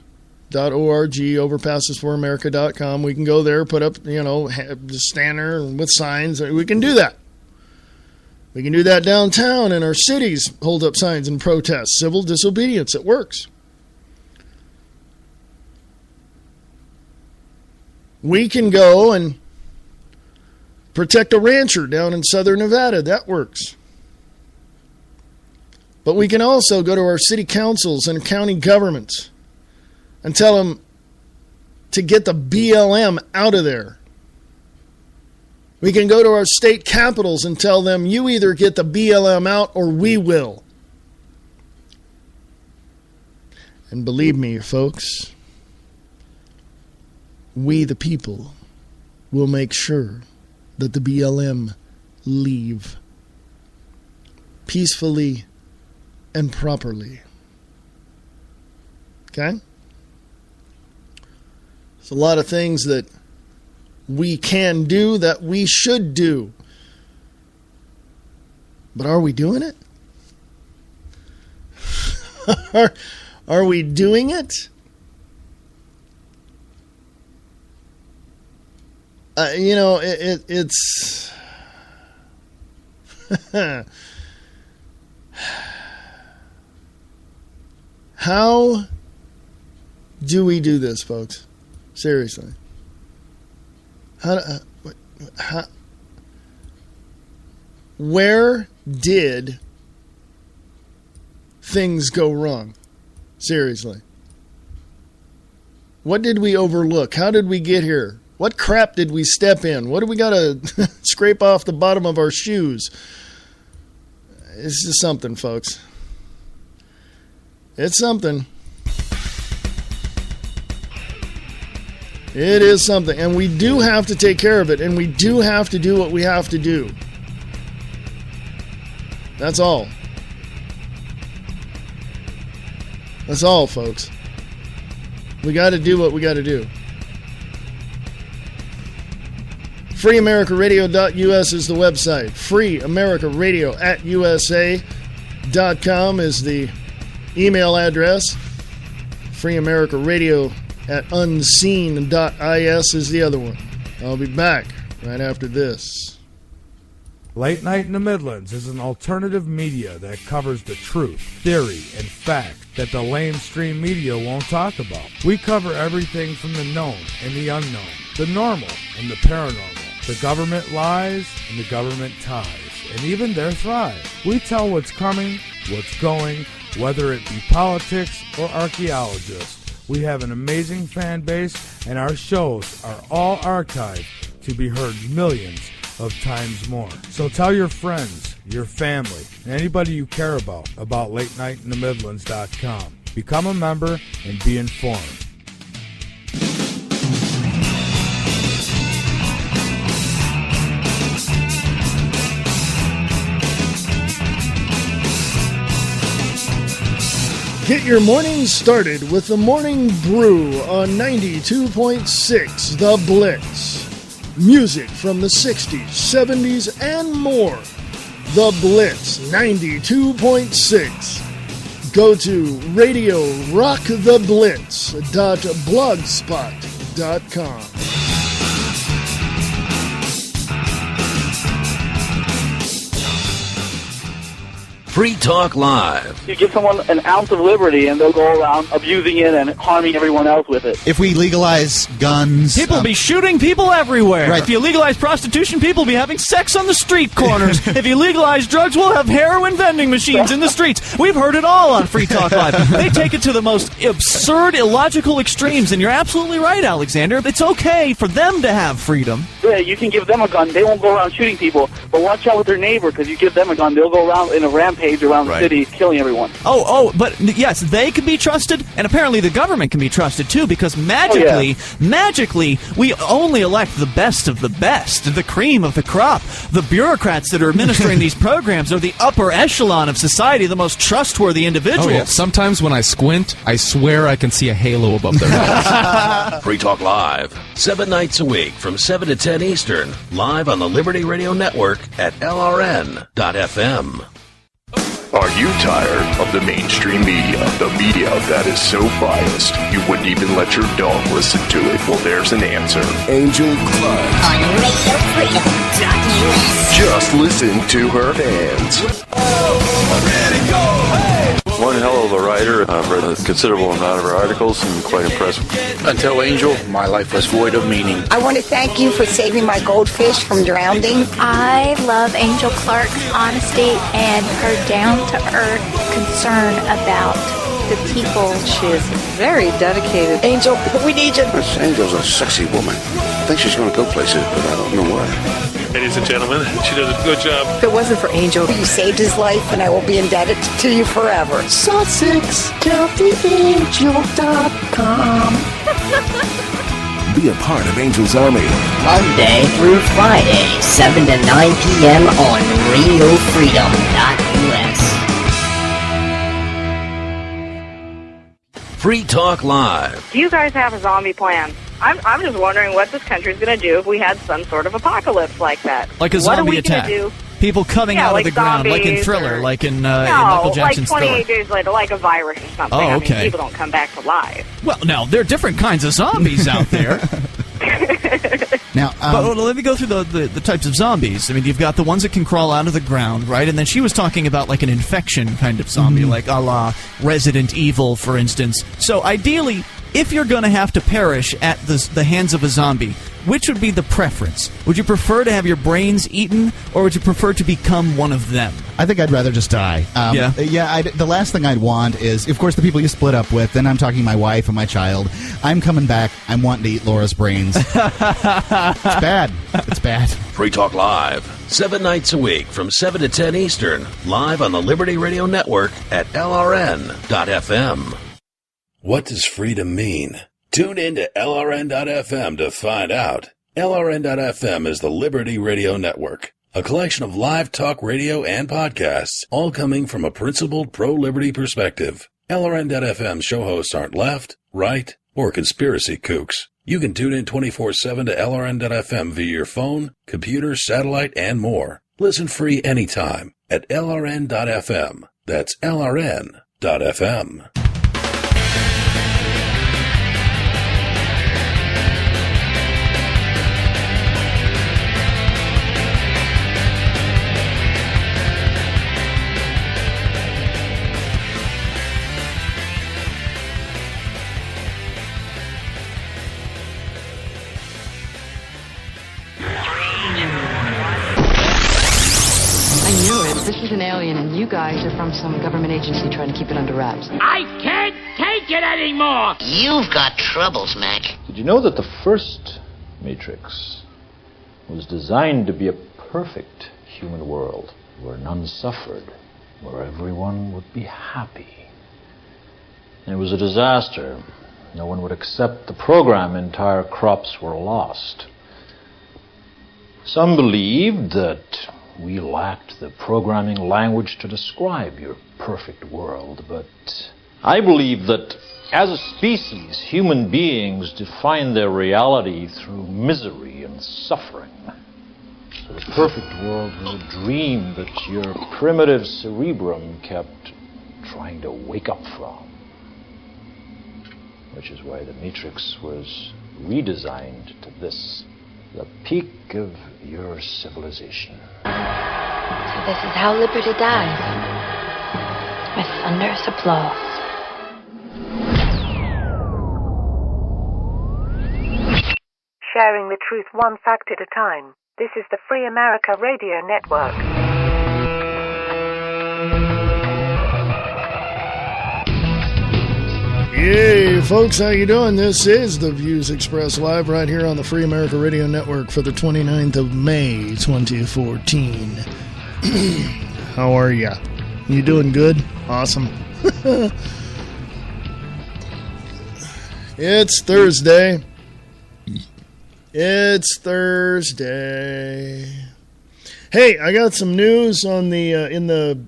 overpassesforamerica.com. We can go there, put up, stand there with signs. We can do that. We can do that downtown in our cities, hold up signs and protest. Civil disobedience, it works. We can go and protect a rancher down in southern Nevada. That works. But we can also go to our city councils and county governments and tell them to get the BLM out of there. We can go to our state capitals and tell them, you either get the BLM out or we will. And believe me, folks, we the people will make sure that the BLM leave peacefully and properly. Okay? There's a lot of things that we can do, that we should do. But are we doing it? Are we doing it? It's how do we do this, folks? Seriously. Where did things go wrong? Seriously. What did we overlook? How did we get here? What crap did we step in? What do we got to scrape off the bottom of our shoes? It's just something, folks. It's something. It is something. And we do have to take care of it. And we do have to do what we have to do. That's all. That's all, folks. We got to do what we got to do. FreeAmericaRadio.us is the website. FreeAmericaRadio@USA.com is the email address. FreeAmericaRadio at unseen.is is the other one. I'll be back right after this. Late Night in the Midlands is an alternative media that covers the truth, theory, and fact that the lamestream media won't talk about. We cover everything from the known and the unknown, the normal and the paranormal, the government lies and the government ties, and even their thrive. We tell what's coming, what's going, whether it be politics or archaeologists. We have an amazing fan base, and our shows are all archived to be heard millions of times more. So tell your friends, your family, and anybody you care about LateNightInTheMidlands.com. Become a member and be informed. Get your morning started with the Morning Brew on 92.6 The Blitz. Music from the 60s, 70s, and more. The Blitz 92.6. Go to RadioRockTheBlitz.blogspot.com. Free Talk Live. You give someone an ounce of liberty and they'll go around abusing it and harming everyone else with it. If we legalize guns... People will be shooting people everywhere. Right. If you legalize prostitution, people will be having sex on the street corners. If you legalize drugs, we'll have heroin vending machines in the streets. We've heard it all on Free Talk Live. They take it to the most absurd, illogical extremes, and you're absolutely right, Alexander. It's okay for them to have freedom. Yeah, you can give them a gun. They won't go around shooting people. But watch out with their neighbor, because you give them a gun, they'll go around in a rampage around the city killing everyone. But yes, they can be trusted, and apparently the government can be trusted too, because magically, we only elect the best of the best, the cream of the crop. The bureaucrats that are administering these programs are the upper echelon of society, the most trustworthy individuals. Oh, yeah. Sometimes when I squint, I swear I can see a halo above their heads. Free Talk Live, 7 nights a week from 7 to 10 Eastern, live on the Liberty Radio Network at LRN.FM. Are you tired of the mainstream media? The media that is so biased, you wouldn't even let your dog listen to it? Well, there's an answer. Angel Clark. On RadioFreedom.us. Just listen to her fans. One hell of a writer. I've read a considerable amount of her articles and quite impressed. Until Angel, my life was void of meaning. I want to thank you for saving my goldfish from drowning. I love Angel Clark's honesty and her down-to-earth concern about the people. She is very dedicated. Angel, we need you. This Angel's a sexy woman. I think she's going to go places, but I don't know where. Ladies and gentlemen, she does a good job. If it wasn't for Angel, you saved his life, and I will be indebted to you forever. SussexCountyAngel.com. Be a part of Angel's Army. Monday through Friday, 7 to 9 p.m. on RadioFreedom.us. Free Talk Live. Do you guys have a zombie plan? I'm just wondering what this country's going to do if we had some sort of apocalypse like that. Like a zombie attack. Do? People coming out of the ground, like in Thriller, like in Michael Jackson's like 28 Thriller. days later, like a virus or something. Oh, okay. I mean, people don't come back to life. Well, now, there are different kinds of zombies out there. Now, but let me go through the types of zombies. I mean, you've got the ones that can crawl out of the ground, right? And then she was talking about like an infection kind of zombie, like a la Resident Evil, for instance. So ideally, if you're going to have to perish at the hands of a zombie, which would be the preference? Would you prefer to have your brains eaten, or would you prefer to become one of them? I think I'd rather just die. The last thing I'd want is, of course, the people you split up with. Then I'm talking my wife and my child. I'm coming back. I'm wanting to eat Laura's brains. It's bad. It's bad. Free Talk Live, 7 nights a week from 7 to 10 Eastern, live on the Liberty Radio Network at LRN.FM. What does freedom mean? Tune in to LRN.FM to find out. LRN.FM is the Liberty Radio Network, a collection of live talk radio and podcasts, all coming from a principled pro-liberty perspective. LRN.FM show hosts aren't left, right, or conspiracy kooks. You can tune in 24/7 to LRN.FM via your phone, computer, satellite, and more. Listen free anytime at LRN.FM. That's LRN.FM. I knew it. This is an alien, and you guys are from some government agency trying to keep it under wraps. I can't take it anymore! You've got troubles, Mac. Did you know that the first Matrix was designed to be a perfect human world, where none suffered, where everyone would be happy? And it was a disaster. No one would accept the program. Entire crops were lost. Some believed that we lacked the programming language to describe your perfect world, but I believe that as a species, human beings define their reality through misery and suffering. So the perfect world was a dream that your primitive cerebrum kept trying to wake up from. Which is why the Matrix was redesigned to this, the peak of your civilization. So this is how liberty dies. With thunderous applause. Sharing the truth one fact at a time. This is the Free America Radio Network. Hey folks, how you doing? This is the Views Expressed live right here on the Free America Radio Network for the 29th of May, 2014. How are ya? You doing good? Awesome. It's Thursday. It's Thursday. Hey, I got some news on the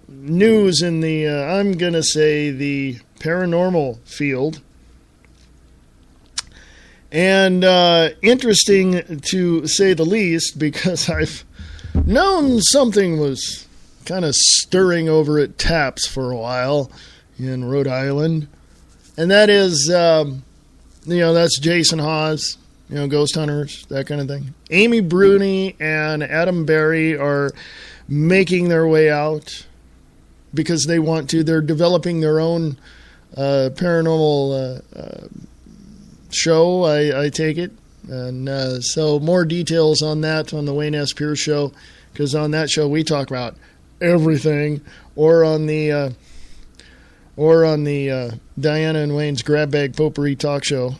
news in the, I'm going to say, the paranormal field. And interesting to say the least, because I've known something was kind of stirring over at TAPS for a while in Rhode Island. And that is, that's Jason Hawes, Ghost Hunters, that kind of thing. Amy Bruni and Adam Berry are making their way out because they want to. They're developing their own paranormal show, I take it. And so more details on that on the Wayne S. Pierce Show, because on that show we talk about everything, or on the Diana and Wayne's Grab Bag Potpourri Talk Show.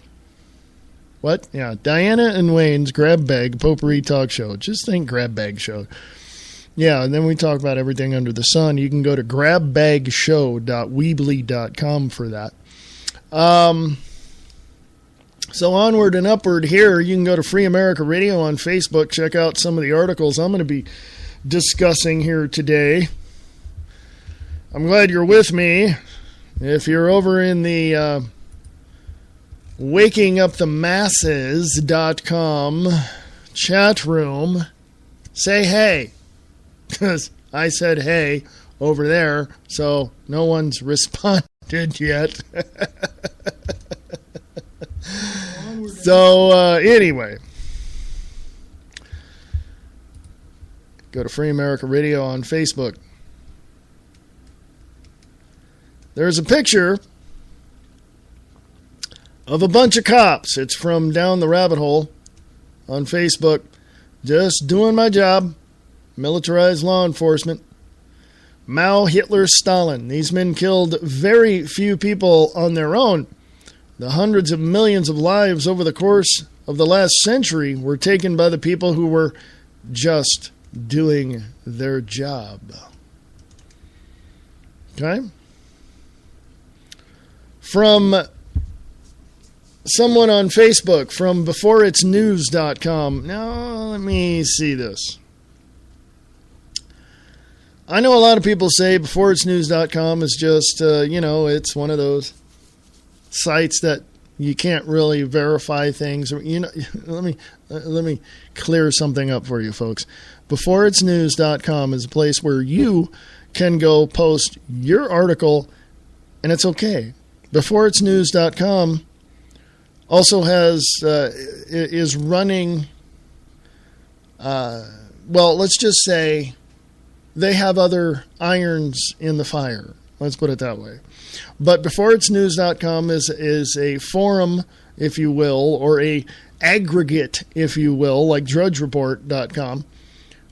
What? Yeah, Diana and Wayne's Grab Bag Potpourri Talk Show. Just think Grab Bag Show. Yeah, and then we talk about everything under the sun. You can go to grabbagshow.weebly.com for that. So onward and upward here, you can go to Free America Radio on Facebook. Check out some of the articles I'm going to be discussing here today. I'm glad you're with me. If you're over in the wakingupthemasses.com chat room, say hey. Because I said hey over there, so no one's responded yet. So, anyway. Go to Free America Radio on Facebook. There's a picture of a bunch of cops. It's from Down the Rabbit Hole on Facebook. Just doing my job. Militarized law enforcement. Mao, Hitler, Stalin. These men killed very few people on their own. The hundreds of millions of lives over the course of the last century were taken by the people who were just doing their job. Okay? From someone on Facebook, from beforeitsnews.com. Now, let me see this. I know a lot of people say beforeitsnews.com is just, it's one of those sites that you can't really verify things. Let me clear something up for you folks. Beforeitsnews.com is a place where you can go post your article, and it's okay. Beforeitsnews.com also is running, let's just say they have other irons in the fire. Let's put it that way. But beforeitsnews.com is a forum, if you will, or a aggregate, if you will, like drudgereport.com,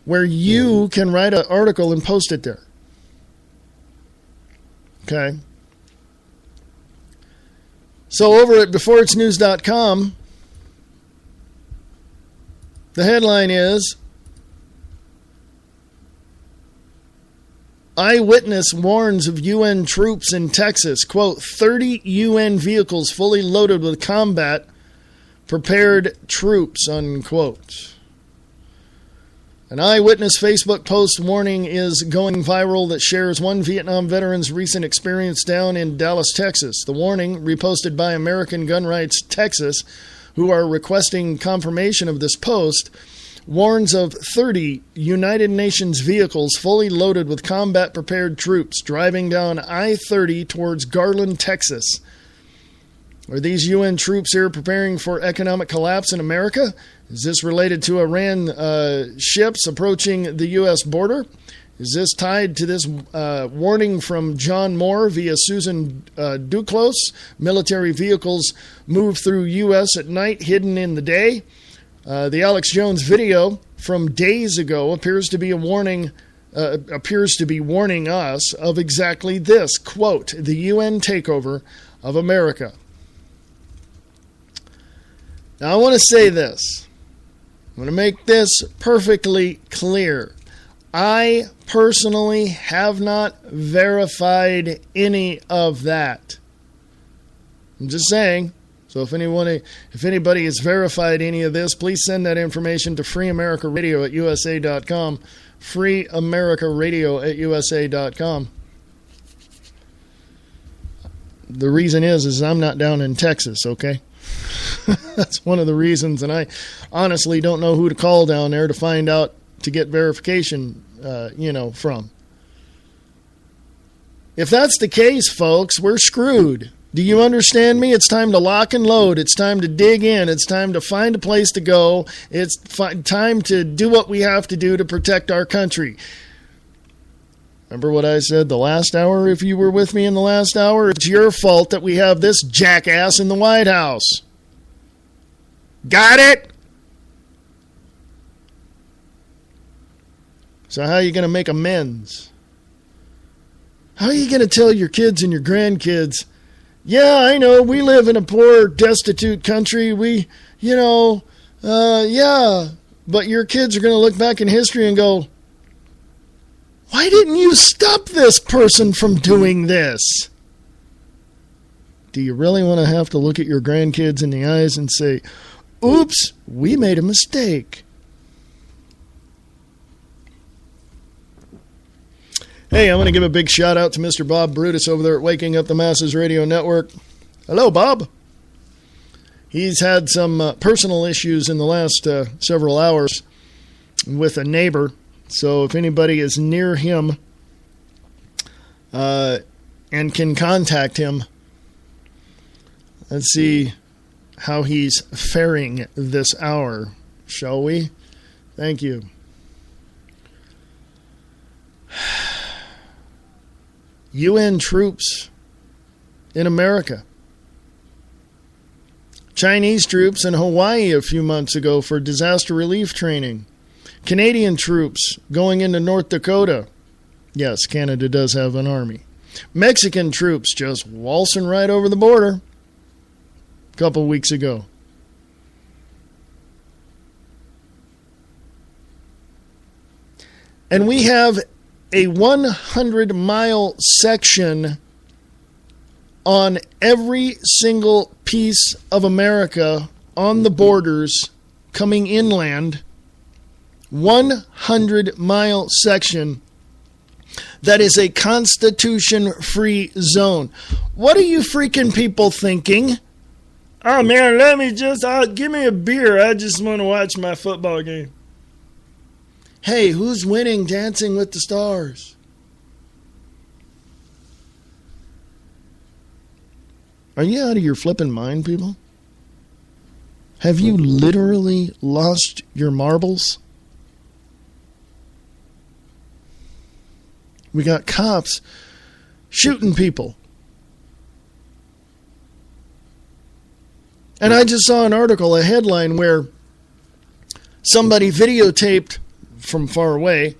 where you can write an article and post it there. Okay. So over at beforeitsnews.com, the headline is, Eyewitness warns of UN troops in Texas. Quote, 30 UN vehicles fully loaded with combat prepared troops, unquote. An eyewitness Facebook post warning is going viral that shares one Vietnam veteran's recent experience down in Dallas, Texas. The warning, reposted by American Gun Rights Texas, who are requesting confirmation of this post, warns of 30 United Nations vehicles fully loaded with combat-prepared troops driving down I-30 towards Garland, Texas. Are these UN troops here preparing for economic collapse in America? Is this related to Iran ships approaching the U.S. border? Is this tied to this warning from John Moore via Susan Duclos? Military vehicles move through U.S. at night, hidden in the day. The Alex Jones video from days ago appears to be warning us of exactly this. Quote, the UN takeover of America. Now, I want to say this. I'm going to make this perfectly clear. I personally have not verified any of that. I'm just saying. So if anybody has verified any of this, please send that information to freeamericaradio@usa.com. freeamericaradio@usa.com. The reason is I'm not down in Texas, okay? That's one of the reasons, and I honestly don't know who to call down there to find out, to get verification, from. If that's the case, folks, we're screwed. Do you understand me? It's time to lock and load. It's time to dig in. It's time to find a place to go. It's time to do what we have to do to protect our country. Remember what I said the last hour? If you were with me in the last hour, it's your fault that we have this jackass in the White House. Got it? So how are you going to make amends? How are you going to tell your kids and your grandkids, yeah, I know, we live in a poor, destitute country. But your kids are going to look back in history and go, why didn't you stop this person from doing this? Do you really want to have to look at your grandkids in the eyes and say, oops, we made a mistake? Hey, I'm going to give a big shout out to Mr. Bob Brutus over there at Waking Up the Masses Radio Network. Hello, Bob. He's had some personal issues in the last several hours with a neighbor. So if anybody is near him and can contact him, let's see how he's faring this hour, shall we? Thank you. UN troops in America. Chinese troops in Hawaii a few months ago for disaster relief training. Canadian troops going into North Dakota. Yes, Canada does have an army. Mexican troops just waltzing right over the border a couple weeks ago. And we have a 100-mile section on every single piece of America on the borders coming inland. 100-mile section that is a Constitution-free zone. What are you freaking people thinking? Oh, man, give me a beer. I just want to watch my football game. Hey, who's winning Dancing with the Stars? Are you out of your flipping mind, people? Have you literally lost your marbles? We got cops shooting people. And I just saw an article, a headline, where somebody videotaped from far away.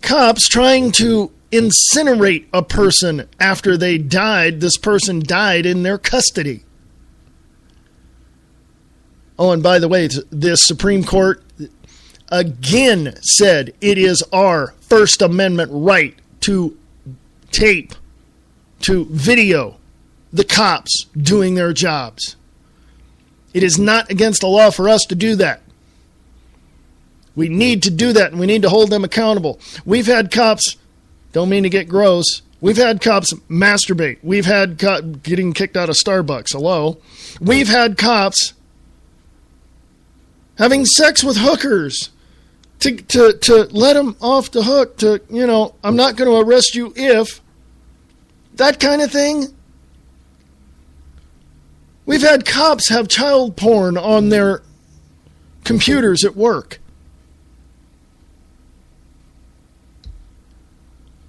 Cops trying to incinerate a person after they died. This person died in their custody. Oh, and by the way, this Supreme Court again said it is our First Amendment right to tape, to video the cops doing their jobs. It is not against the law for us to do that. We need to do that, and we need to hold them accountable. We've had cops, don't mean to get gross, we've had cops masturbate. We've had getting kicked out of Starbucks. Hello. We've had cops having sex with hookers to let them off the hook, to, I'm not going to arrest you if, that kind of thing. We've had cops have child porn on their computers at work.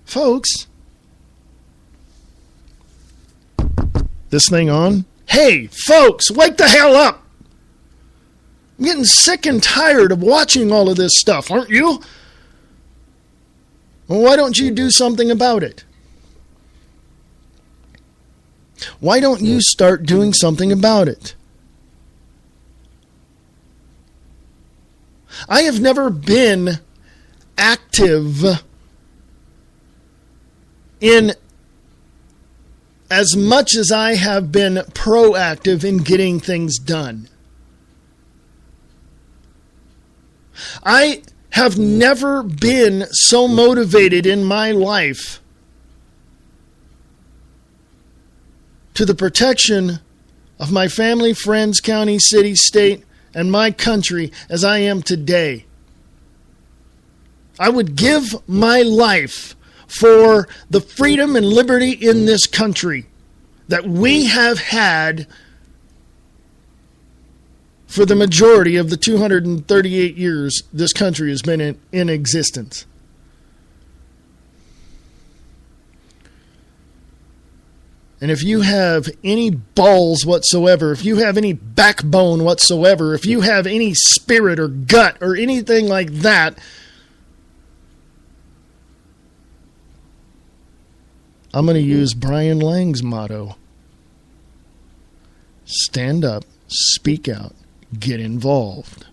Folks, this thing on? Hey, folks, wake the hell up! I'm getting sick and tired of watching all of this stuff, aren't you? Well, why don't you do something about it? Why don't you start doing something about it? I have never been active in as much as I have been proactive in getting things done. I have never been so motivated in my life to the protection of my family, friends, county, city, state, and my country as I am today. I would give my life for the freedom and liberty in this country that we have had for the majority of the 238 years this country has been in existence. And if you have any balls whatsoever, if you have any backbone whatsoever, if you have any spirit or gut or anything like that, I'm going to use Brian Lang's motto. Stand up, speak out, get involved.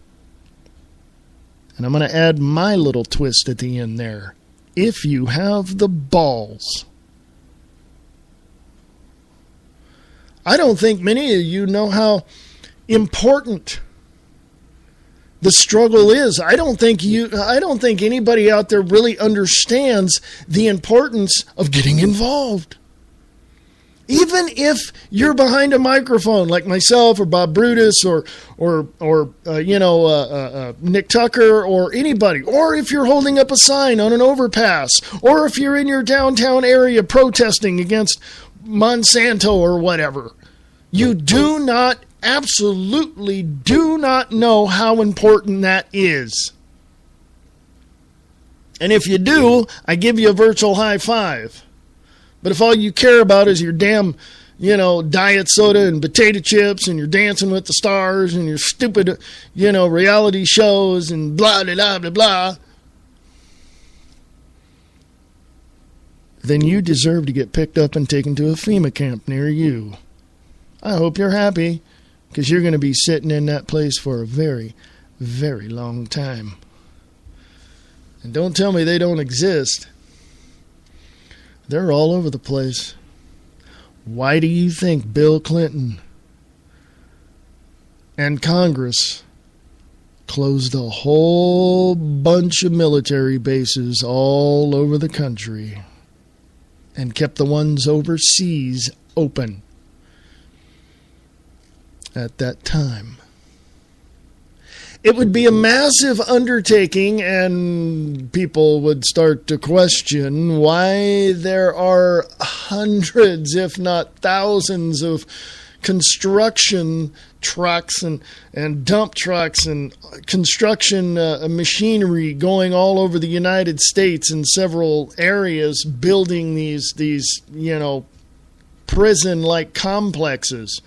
And I'm going to add my little twist at the end there. If you have the balls. I don't think many of you know how important the struggle is. I don't think anybody out there really understands the importance of getting involved. Even if you're behind a microphone, like myself or Bob Brutus or Nick Tucker or anybody, or if you're holding up a sign on an overpass, or if you're in your downtown area protesting against Monsanto or whatever, you absolutely do not know how important that is. And if you do, I give you a virtual high five. But if all you care about is your damn, diet soda and potato chips and you're Dancing with the Stars and your stupid, reality shows and blah, blah, blah, blah, blah, then you deserve to get picked up and taken to a FEMA camp near you. I hope you're happy, because you're going to be sitting in that place for a very, very long time. And don't tell me they don't exist. They're all over the place. Why do you think Bill Clinton and Congress closed a whole bunch of military bases all over the country and kept the ones overseas open at that time? It would be a massive undertaking, and people would start to question why there are hundreds, if not thousands, of construction trucks and dump trucks and construction machinery going all over the United States in several areas, building these prison-like complexes.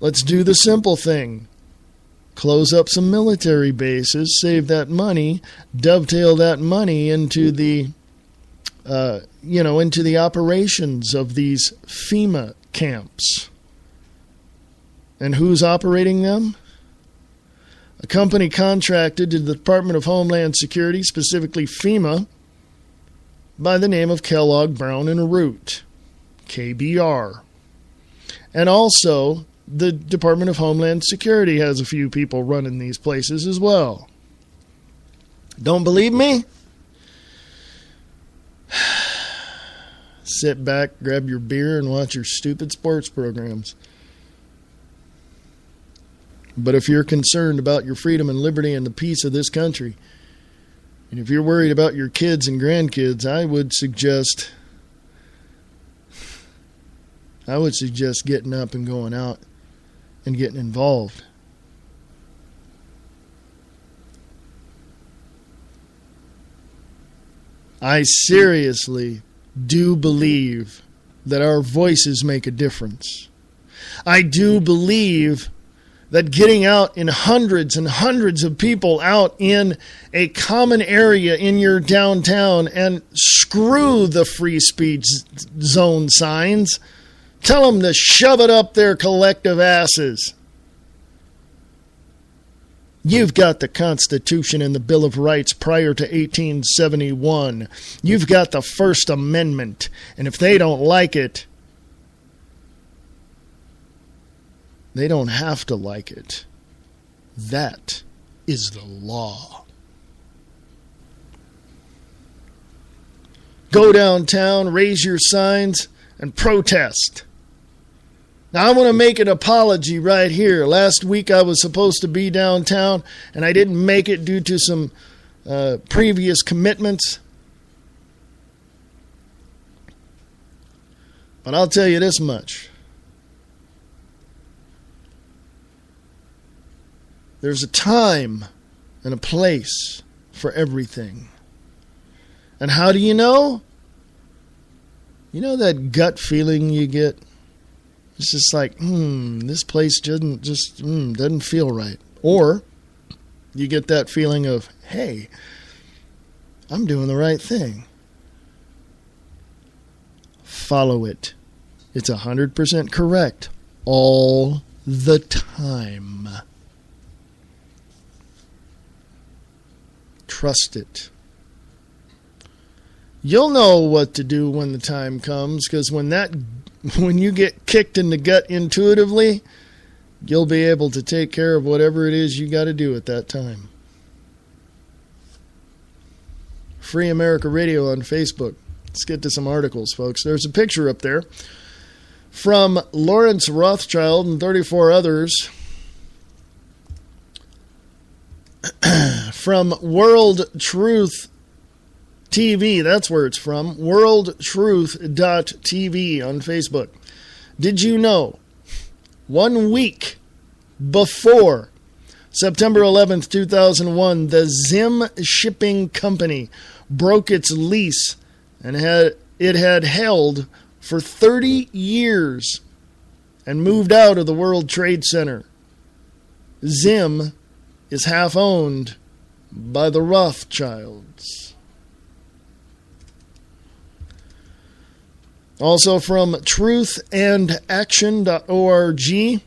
Let's do the simple thing. close up some military bases, save that money, dovetail that money into the, into the operations of these FEMA camps. And who's operating them? A company contracted to the Department of Homeland Security, specifically FEMA, by the name of Kellogg Brown & Root, KBR. And also, the Department of Homeland Security has a few people running these places as well. Don't believe me? Sit back, grab your beer, and watch your stupid sports programs. But if you're concerned about your freedom and liberty and the peace of this country, and if you're worried about your kids and grandkids, I would suggest getting up and going out and getting involved. I seriously do believe that our voices make a difference. I do believe that getting out in hundreds and hundreds of people out in a common area in your downtown and screw the free speech zone signs, tell them to shove it up their collective asses. You've got the Constitution and the Bill of Rights prior to 1871. You've got the First Amendment. And if they don't like it, they don't have to like it. That is the law. Go downtown, raise your signs, and protest. Now, I want to make an apology right here. Last week I was supposed to be downtown, and I didn't make it due to some previous commitments. But I'll tell you this much. There's a time and a place for everything. And how do you know? You know that gut feeling you get? It's just like, this place doesn't feel right. Or you get that feeling of, hey, I'm doing the right thing. Follow it. It's 100% correct all the time. Trust it. You'll know what to do when the time comes, because when you get kicked in the gut intuitively, you'll be able to take care of whatever it is you got to do at that time. Free America Radio on Facebook. Let's get to some articles, folks. There's a picture up there from Lawrence Rothschild and 34 others from World Truth TV, that's where it's from, worldtruth.tv on Facebook. Did you know 1 week before September 11th, 2001, the Zim Shipping Company broke its lease and it had held for 30 years and moved out of the World Trade Center. Zim is half owned by the Rothschilds. Also from truthandaction.org.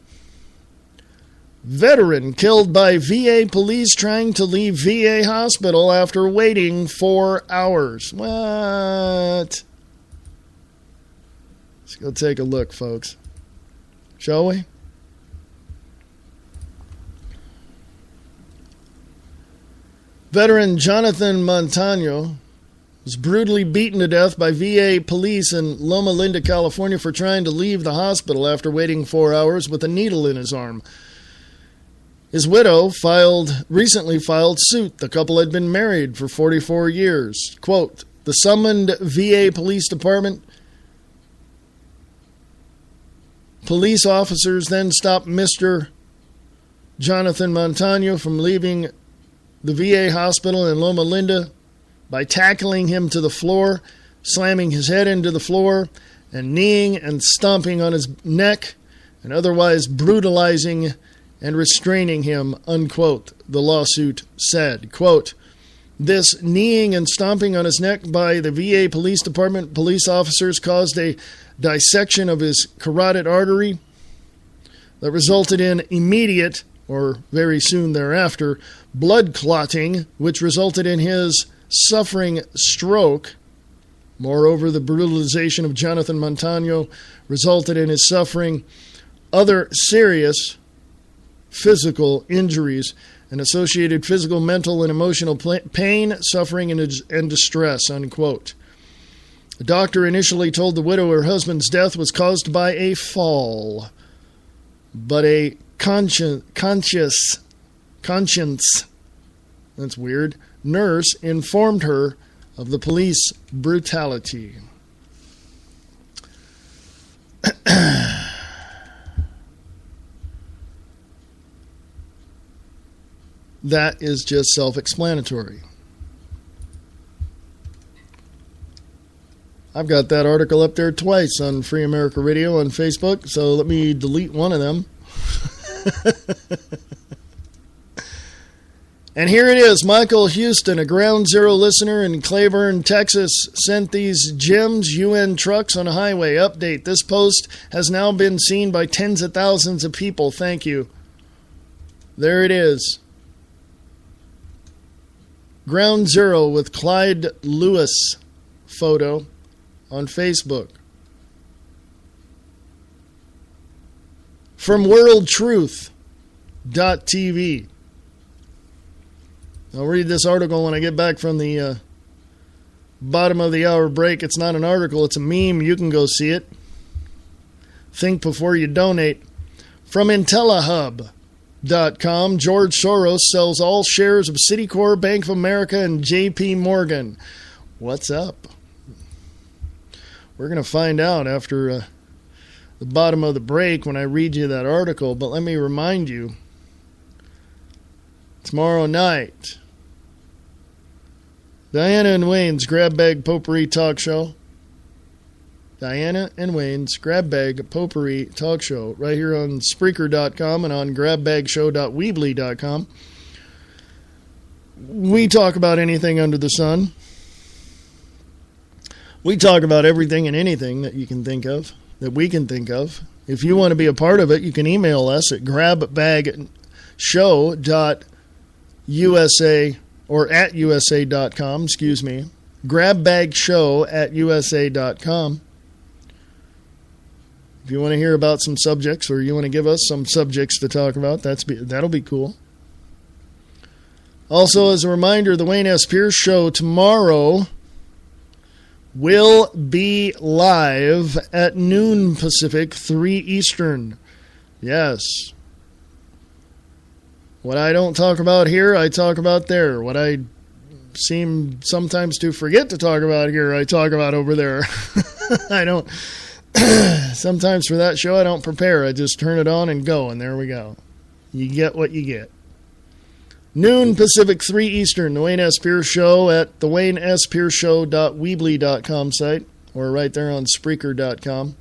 Veteran killed by VA police trying to leave VA hospital after waiting 4 hours. What? Let's go take a look, folks. Shall we? Veteran Jonathan Montano was brutally beaten to death by VA police in Loma Linda, California for trying to leave the hospital after waiting 4 hours with a needle in his arm. His widow recently filed suit. The couple had been married for 44 years. Quote, the summoned VA police department police officers then stopped Mr. Jonathan Montano from leaving the VA hospital in Loma Linda by tackling him to the floor, slamming his head into the floor, and kneeing and stomping on his neck, and otherwise brutalizing and restraining him, unquote, the lawsuit said. Quote, this kneeing and stomping on his neck by the VA Police Department police officers caused a dissection of his carotid artery that resulted in immediate, or very soon thereafter, blood clotting, which resulted in his suffering stroke. Moreover, the brutalization of Jonathan Montano resulted in his suffering other serious physical injuries and associated physical, mental, and emotional pain, suffering, and distress, unquote. The doctor initially told the widow her husband's death was caused by a fall, but a conscience, that's weird, nurse informed her of the police brutality. That is just self-explanatory. I've got that article up there twice on Free America Radio on Facebook, so let me delete one of them. And here it is. Michael Houston, a Ground Zero listener in Claiborne, Texas, sent these gems UN trucks on a highway. Update. This post has now been seen by tens of thousands of people. Thank you. There it is. Ground Zero with Clyde Lewis photo on Facebook. From worldtruth.tv. I'll read this article when I get back from the bottom of the hour break. It's not an article, it's a meme. You can go see it. Think before you donate. From IntelliHub.com, George Soros sells all shares of Citicorp, Bank of America, and JP Morgan. What's up? We're going to find out after the bottom of the break when I read you that article. But let me remind you, tomorrow night, Diana and Wayne's Grab Bag Potpourri Talk Show. Diana and Wayne's Grab Bag Potpourri Talk Show, right here on Spreaker.com and on grabbagshow.weebly.com. We talk about anything under the sun. We talk about everything and anything that you can think of, that we can think of. If you want to be a part of it, you can email us at grabbagshow.usa or at usa.com, excuse me. grabbagshow@usa.com. If you want to hear about some subjects or you want to give us some subjects to talk about, that'll be cool. Also, as a reminder, the Wayne S. Pierce Show tomorrow will be live at noon Pacific, 3 Eastern. Yes. What I don't talk about here, I talk about there. What I seem sometimes to forget to talk about here, I talk about over there. I don't... Sometimes for that show, I don't prepare. I just turn it on and go, and there we go. You get what you get. Noon Pacific, 3 Eastern, the Wayne S. Pierce Show at the WayneSPierceShow.weebly.com site, or right there on Spreaker.com.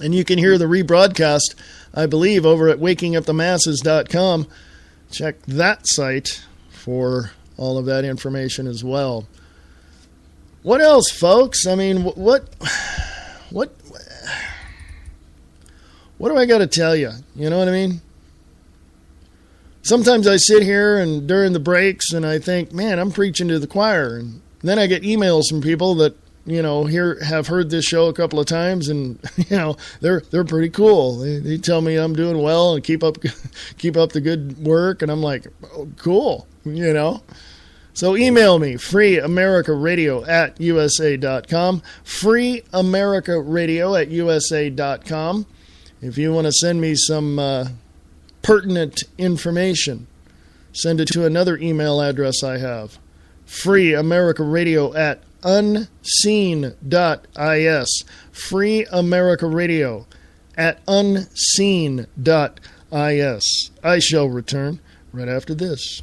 And you can hear the rebroadcast, I believe, over at WakingUpTheMasses.com. Check that site for all of that information as well. What else, folks? I mean, what do I got to tell you? You know what I mean? Sometimes I sit here and during the breaks and I think, man, I'm preaching to the choir. And then I get emails from people that, you know, have heard this show a couple of times, and you know, they're pretty cool. They tell me I'm doing well and keep up the good work, and I'm like, oh, cool, you know. So email me, freeamericaradio@usa.com, freeamericaradio@usa.com. If you want to send me some pertinent information, send it to another email address I have, freeamericaradio@unseen.is, freeamericaradio@unseen.is. I shall return right after this.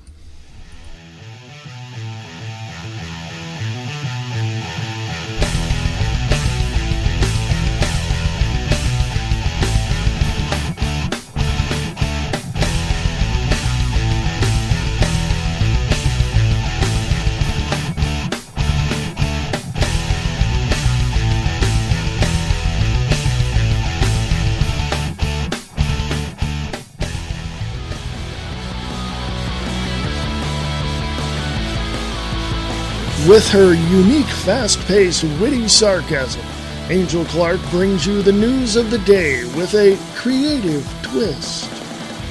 With her unique, fast-paced, witty sarcasm, Angel Clark brings you the news of the day with a creative twist.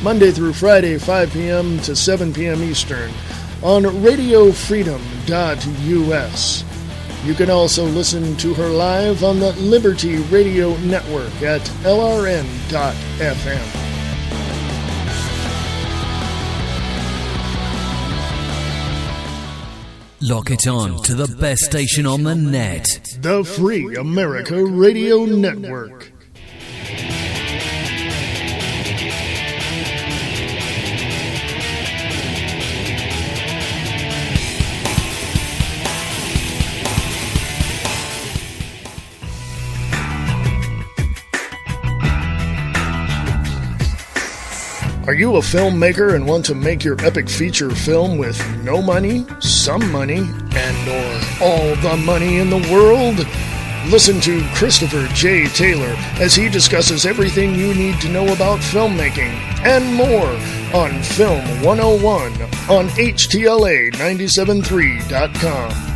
Monday through Friday, 5 p.m. to 7 p.m. Eastern on radiofreedom.us. You can also listen to her live on the Liberty Radio Network at lrn.fm. Lock it on to the best station on the net. The Free America Radio Network. Are you a filmmaker and want to make your epic feature film with no money, some money, and or all the money in the world? Listen to Christopher J. Taylor as he discusses everything you need to know about filmmaking and more on Film 101 on HTLA973.com.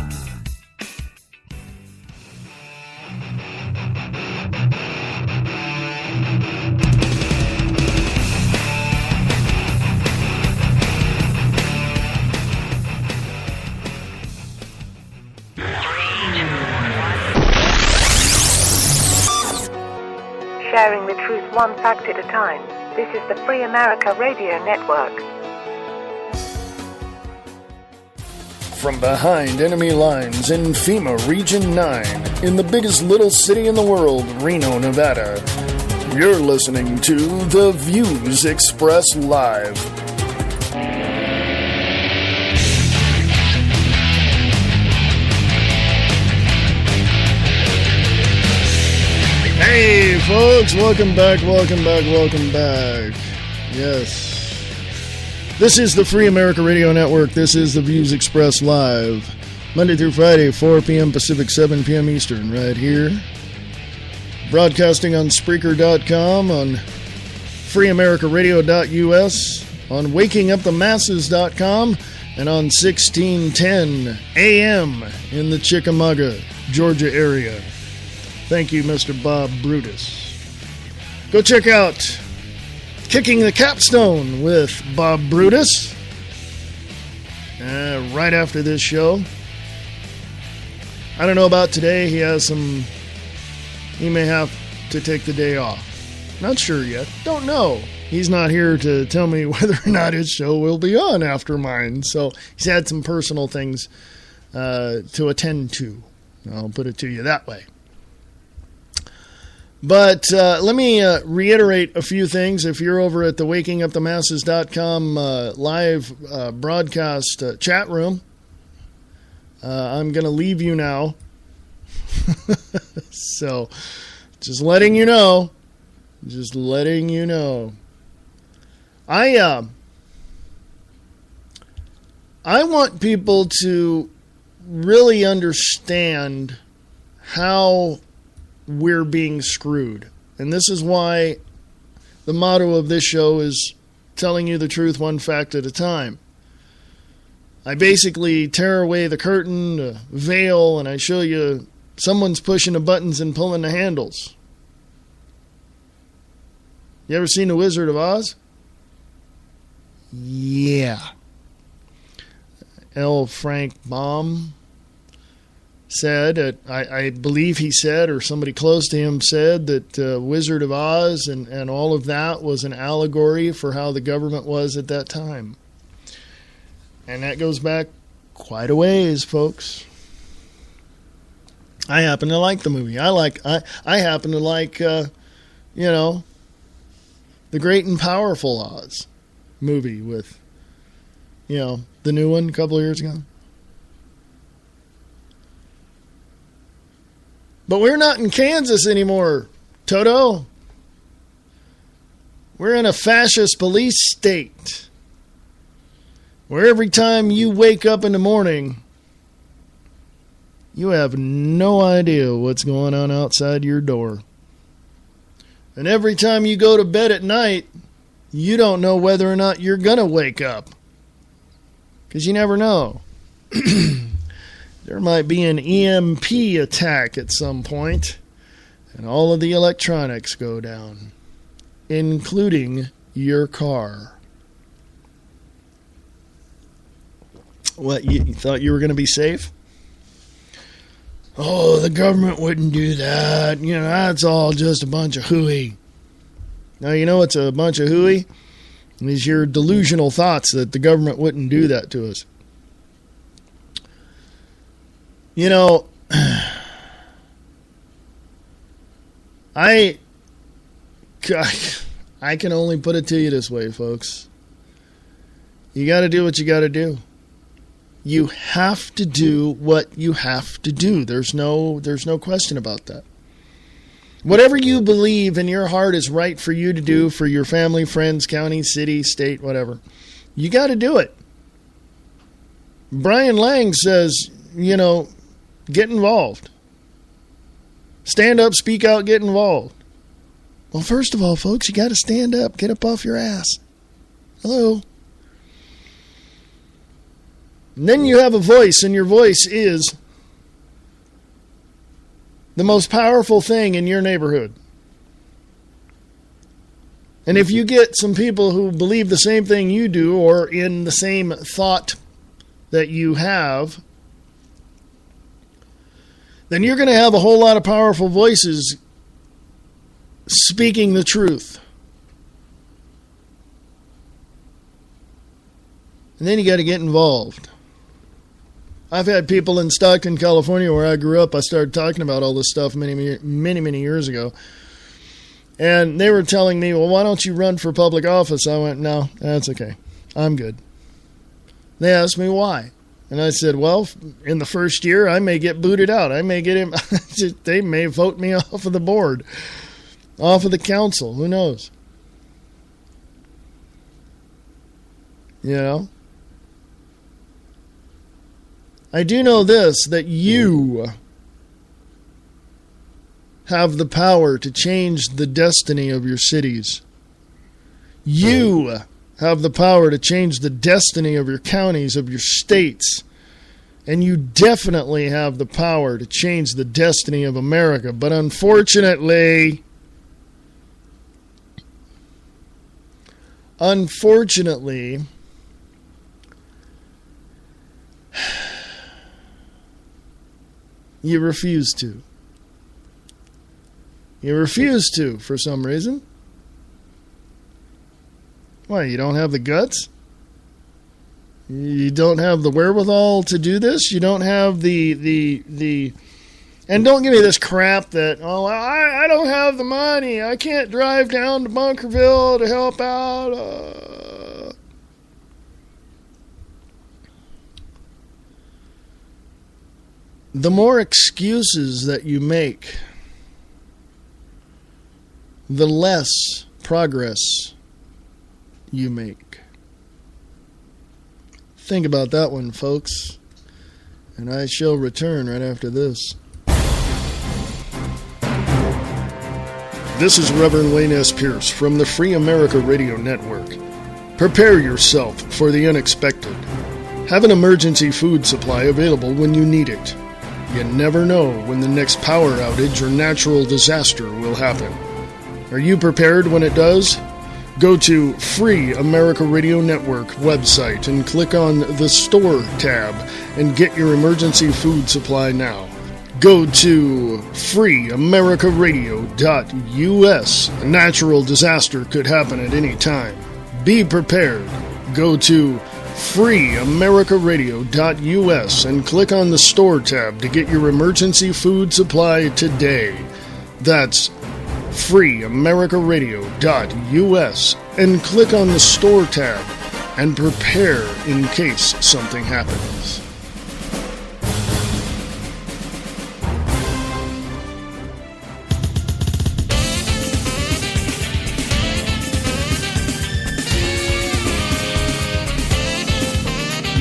Sharing the truth one fact at a time. This is the Free America Radio Network. From behind enemy lines in FEMA Region 9, in the biggest little city in the world, Reno, Nevada, you're listening to The Views Express Live. Hey folks, welcome back. Yes. This is the Free America Radio Network. This is the Views Express Live. Monday through Friday, 4 p.m. Pacific, 7 p.m. Eastern, right here. Broadcasting on Spreaker.com, on freeamericaradio.us, on wakingupthemasses.com, and on 1610 AM in the Chickamauga, Georgia area. Thank you, Mr. Bob Brutus. Go check out Kicking the Capstone with Bob Brutus right after this show. I don't know about today. He may have to take the day off. Not sure yet. Don't know. He's not here to tell me whether or not his show will be on after mine. So he's had some personal things to attend to. I'll put it to you that way. But let me reiterate a few things. If you're over at the wakingupthemasses.com live broadcast chat room, I'm going to leave you now. So, just letting you know. I want people to really understand how we're being screwed. And this is why the motto of this show is telling you the truth one fact at a time. I basically tear away the curtain, the veil, and I show you someone's pushing the buttons and pulling the handles. You ever seen The Wizard of Oz? Yeah. L. Frank Baum said, I believe he said, or somebody close to him said, that Wizard of Oz and all of that was an allegory for how the government was at that time. And that goes back quite a ways, folks. I happen to like the movie. I happen to like, The Great and Powerful Oz movie with, the new one a couple of years ago. But we're not in Kansas anymore, Toto. We're in a fascist police state where every time you wake up in the morning, you have no idea what's going on outside your door. And every time you go to bed at night, you don't know whether or not you're going to wake up. Because you never know. there might be an EMP attack at some point, and all of the electronics go down, including your car. What, you thought you were going to be safe? Oh, the government wouldn't do that. You know, that's all just a bunch of hooey. Now, you know what's a bunch of hooey? These your delusional thoughts that the government wouldn't do that to us. You know, I can only put it to you this way, folks. You got to do what you got to do. You have to do what you have to do. There's no question about that. Whatever you believe in your heart is right for you to do for your family, friends, county, city, state, whatever. You got to do it. Brian Lang says, you know, get involved. Stand up, speak out, get involved. Well, first of all, folks, you got to stand up. Get up off your ass. Hello. And then you have a voice, and your voice is the most powerful thing in your neighborhood. And if you get some people who believe the same thing you do, or in the same thought that you have, then you're going to have a whole lot of powerful voices speaking the truth. And then you got to get involved. I've had people in Stockton, California, where I grew up. I started talking about all this stuff many years ago. And they were telling me, well, why don't you run for public office? I went, no, that's okay. I'm good. They asked me why. And I said, well, in the first year, I may get booted out. I may get him. They may vote me off of the board, off of the council. Who knows? You know? I do know this, that you have the power to change the destiny of your cities. You have the power to change the destiny of your counties, of your states. And you definitely have the power to change the destiny of America. But unfortunately, you refuse to. You refuse to, for some reason. Why, you don't have the guts? You don't have the wherewithal to do this? You don't have the and don't give me this crap that, oh, I don't have the money. I can't drive down to Bunkerville to help out. The more excuses that you make, the less progress you make. Think about that one, folks. And I shall return right after this. This is Reverend Wayne S. Pierce from the Free America Radio Network. Prepare yourself for the unexpected. Have an emergency food supply available when you need it. You never know when the next power outage or natural disaster will happen. Are you prepared when it does? Go to Free America Radio Network website and click on the Store tab and get your emergency food supply now. Go to freeamericaradio.us. A natural disaster could happen at any time. Be prepared. Go to freeamericaradio.us and click on the Store tab to get your emergency food supply today. That's freeamericaradio.us and click on the Store tab and prepare in case something happens.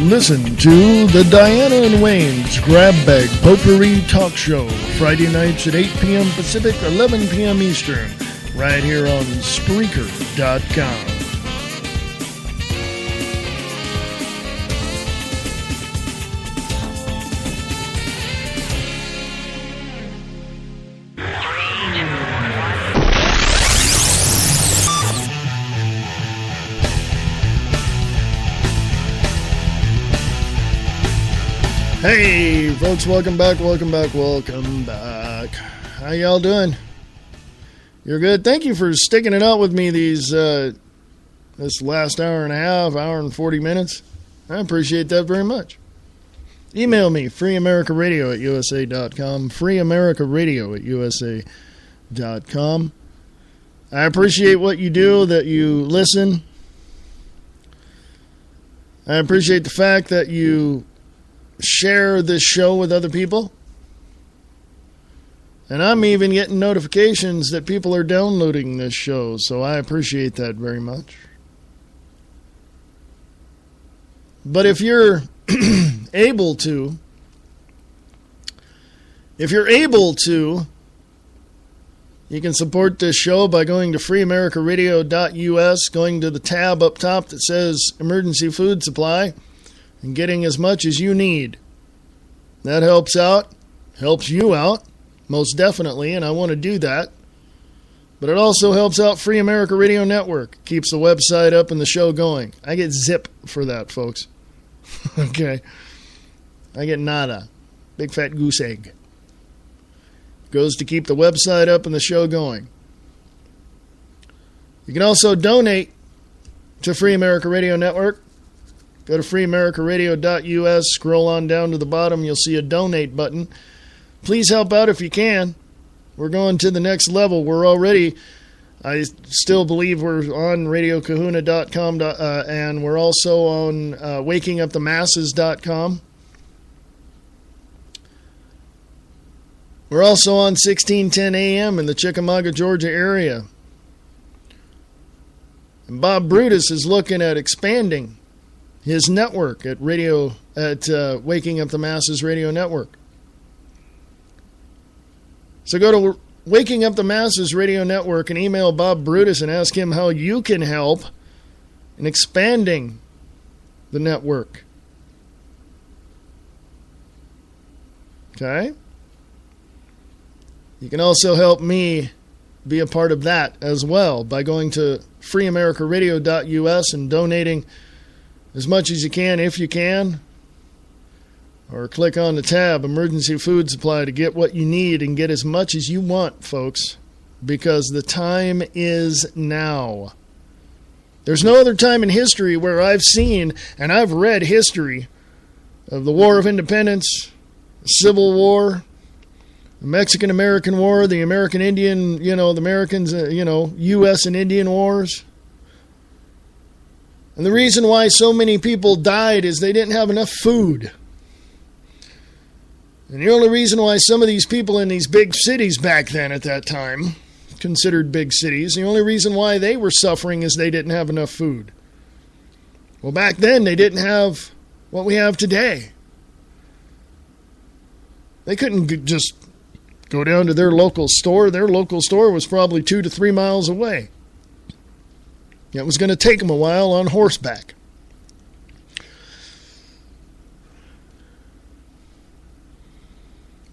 Listen to the Diana and Wayne's Grab Bag Potpourri Talk Show, Friday nights at 8 p.m. Pacific, 11 p.m. Eastern, right here on Spreaker.com. Hey, folks, welcome back. How y'all doing? You're good? Thank you for sticking it out with me this last hour and a half, hour and 40 minutes. I appreciate that very much. Email me, freeamericaradio@usa.com, freeamericaradio@usa.com. I appreciate what you do, that you listen. I appreciate the fact that you share this show with other people. And I'm even getting notifications that people are downloading this show, so I appreciate that very much. But if you're able to, you can support this show by going to freeamericaradio.us, going to the tab up top that says Emergency Food Supply, and getting as much as you need. That helps you out, most definitely, and I want to do that. But it also helps out Free America Radio Network, keeps the website up and the show going. I get zip for that, folks. Okay. I get nada. Big fat goose egg. Goes to keep the website up and the show going. You can also donate to Free America Radio Network. Go to freeamericaradio.us, scroll on down to the bottom, you'll see a donate button. Please help out if you can. We're going to the next level. I still believe we're on radiokahuna.com, and we're also on wakingupthemasses.com. We're also on 1610 AM in the Chickamauga, Georgia area. And Bob Brutus is looking at expanding his network at Waking Up the Masses Radio Network. So go to Waking Up the Masses Radio Network and email Bob Brutus and ask him how you can help in expanding the network. Okay? You can also help me be a part of that as well by going to freeamericaradio.us and donating as much as you can, if you can, or click on the tab, Emergency Food Supply, to get what you need and get as much as you want, folks, because the time is now. There's no other time in history where I've seen, and I've read history of the War of Independence, the Civil War, the Mexican-American War, the American-Indian, the Americans, U.S. and Indian wars. And the reason why so many people died is they didn't have enough food. And the only reason why some of these people in these big cities back then at that time, considered big cities, the only reason why they were suffering is they didn't have enough food. Well, back then they didn't have what we have today. They couldn't just go down to their local store. Their local store was probably 2 to 3 miles away. It was going to take them a while on horseback.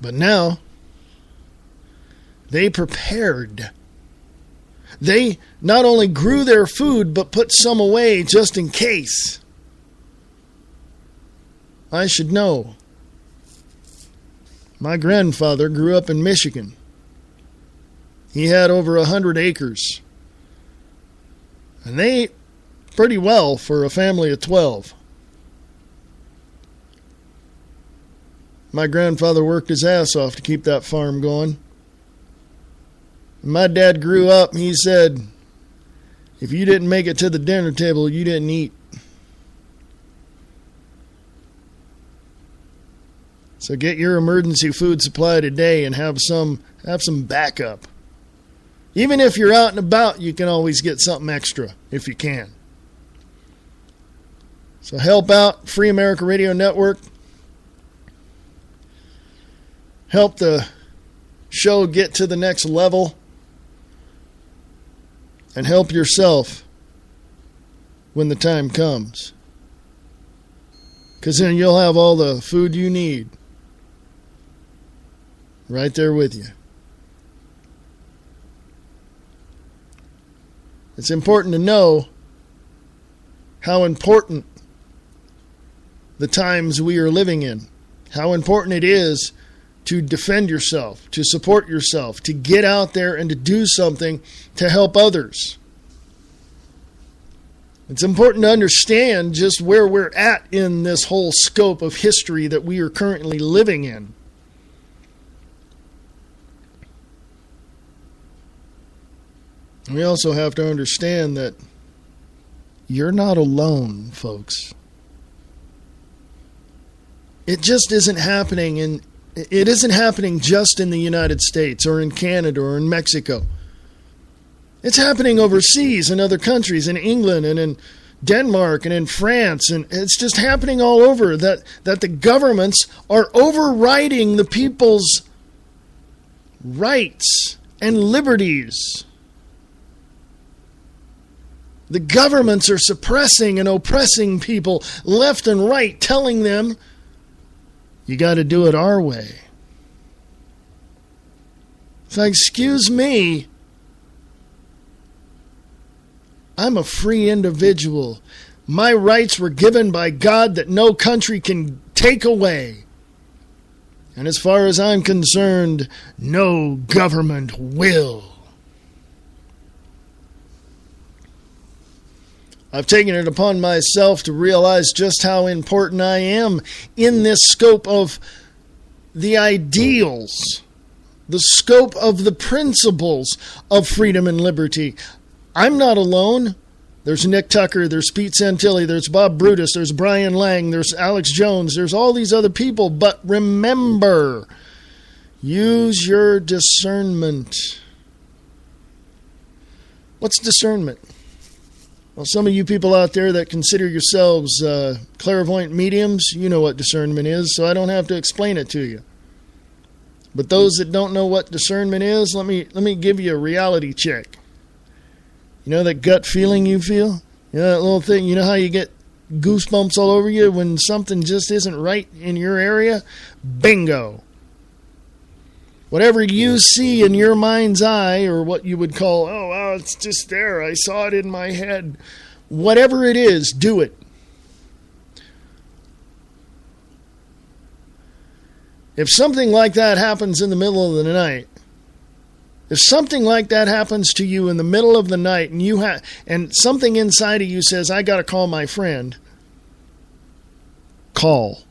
But now, they prepared. They not only grew their food, but put some away just in case. I should know. My grandfather grew up in Michigan. He had over 100 acres. And they ate pretty well for a family of 12. My grandfather worked his ass off to keep that farm going. When my dad grew up, he said, if you didn't make it to the dinner table, you didn't eat. So get your emergency food supply today and have some backup. Even if you're out and about, you can always get something extra if you can. So help out Free America Radio Network. Help the show get to the next level. And help yourself when the time comes. Because then you'll have all the food you need right there with you. It's important to know how important the times we are living in how important it is to defend yourself, to support yourself, to get out there and to do something to help others. It's important to understand just where we're at in this whole scope of history that we are currently living in. We also have to understand that you're not alone, folks. It just isn't happening, and it isn't happening just in the United States or in Canada or in Mexico. It's happening overseas in other countries, in England and in Denmark and in France, and it's just happening all over that the governments are overriding the people's rights and liberties. The governments are suppressing and oppressing people left and right, telling them, you got to do it our way. It's like, excuse me, I'm a free individual. My rights were given by God that no country can take away. And as far as I'm concerned, no government will. I've taken it upon myself to realize just how important I am in this scope of the ideals, the scope of the principles of freedom and liberty. I'm not alone. There's Nick Tucker, there's Pete Santilli, there's Bob Brutus, there's Brian Lang, there's Alex Jones, there's all these other people. But remember, use your discernment. What's discernment? Well, some of you people out there that consider yourselves clairvoyant mediums, you know what discernment is, so I don't have to explain it to you. But those that don't know what discernment is, let me give you a reality check. You know that gut feeling you feel? You know that little thing? You know how you get goosebumps all over you when something just isn't right in your area? Bingo. Whatever you see in your mind's eye, or what you would call, oh, wow, it's just there, I saw it in my head. Whatever it is, do it. If something like that happens in the middle of the night, if something like that happens to you in the middle of the night, and and something inside of you says, I got to call my friend, call.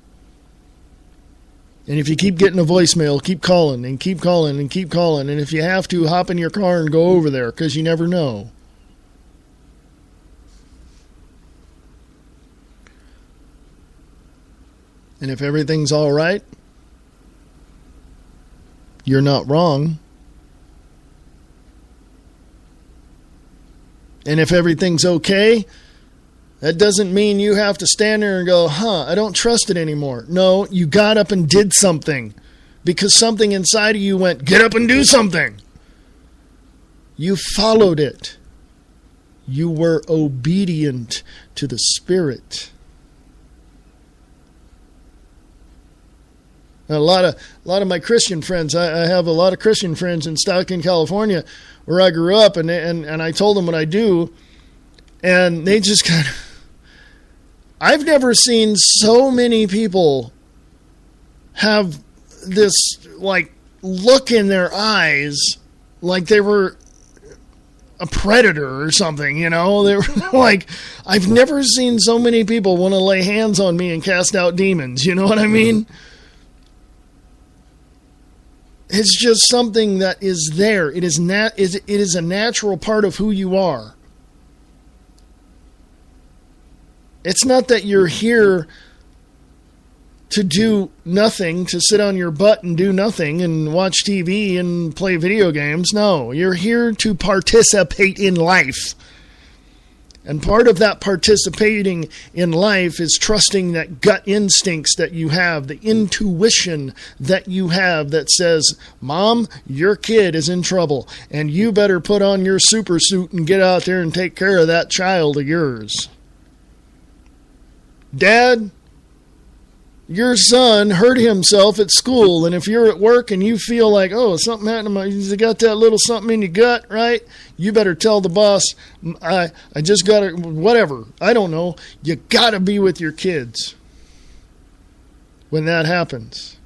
And if you keep getting a voicemail, keep calling and keep calling and keep calling. And if you have to, hop in your car and go over there, because you never know. And if everything's all right, you're not wrong. And if everything's okay, that doesn't mean you have to stand there and go, I don't trust it anymore. No, you got up and did something because something inside of you went, get up and do something. You followed it. You were obedient to the Spirit. A lot of my Christian friends, I have a lot of Christian friends in Stockton, California, where I grew up, and I told them what I do, and they just kind of... I've never seen so many people have this, look in their eyes like they were a predator or something, you know? They were like, I've never seen so many people want to lay hands on me and cast out demons, you know what I mean? It's just something that is there. It is a natural part of who you are. It's not that you're here to do nothing, to sit on your butt and do nothing and watch TV and play video games. No, you're here to participate in life. And part of that participating in life is trusting that gut instincts that you have, the intuition that you have that says, Mom, your kid is in trouble, and you better put on your super suit and get out there and take care of that child of yours. Dad, your son hurt himself at school, and if you're at work and you feel like, something happened to you got that little something in your gut, right? You better tell the boss, I just got to, whatever. I don't know. You got to be with your kids. when that happens.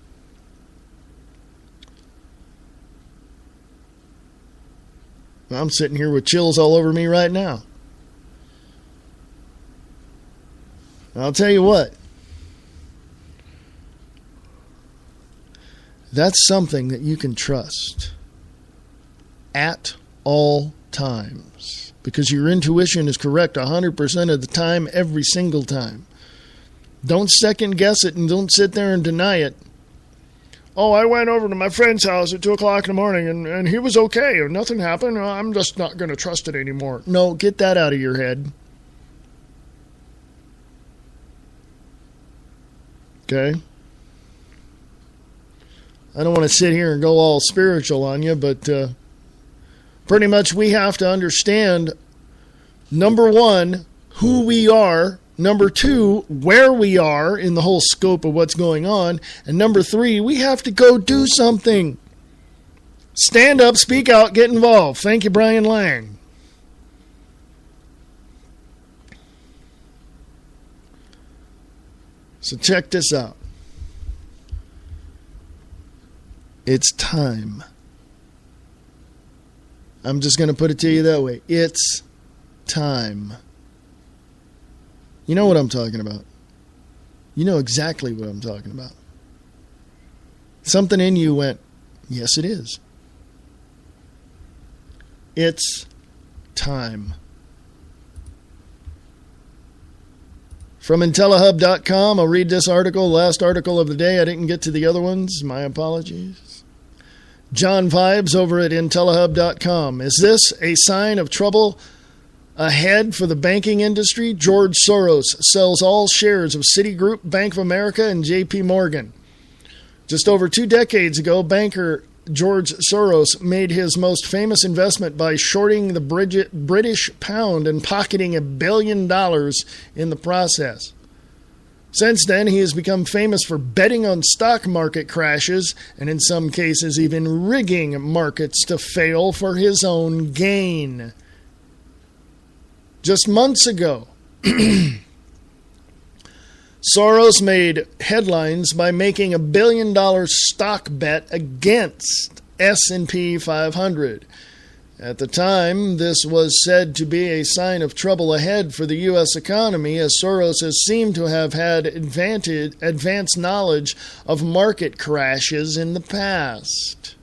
I'm sitting here with chills all over me right now. I'll tell you what. That's something that you can trust at all times, because your intuition is correct 100% of the time, every single time. Don't second guess it and don't sit there and deny it. Oh, I went over to my friend's house at 2 o'clock in the morning and he was okay and nothing happened. I'm just not going to trust it anymore. No, get that out of your head. Okay? I don't want to sit here and go all spiritual on you, but pretty much we have to understand, number one, who we are. Number two, where we are in the whole scope of what's going on. And number three, we have to go do something. Stand up, speak out, get involved. Thank you, Brian Lang. So check this out. It's time. I'm just going to put it to you that way. It's time. You know what I'm talking about. You know exactly what I'm talking about. Something in you went, yes, it is. It's time. From IntelliHub.com, I'll read this article, last article of the day. I didn't get to the other ones. My apologies. John Vibes over at IntelliHub.com. Is this a sign of trouble ahead for the banking industry? George Soros sells all shares of Citigroup, Bank of America, and J.P. Morgan. Just over 2 decades ago, banker George Soros made his most famous investment by shorting the British pound and pocketing $1 billion in the process. Since then, he has become famous for betting on stock market crashes and in some cases even rigging markets to fail for his own gain. Just months ago, Soros made headlines by making $1 billion stock bet against S&P 500. At the time, this was said to be a sign of trouble ahead for the U.S. economy, as Soros has seemed to have had advanced knowledge of market crashes in the past.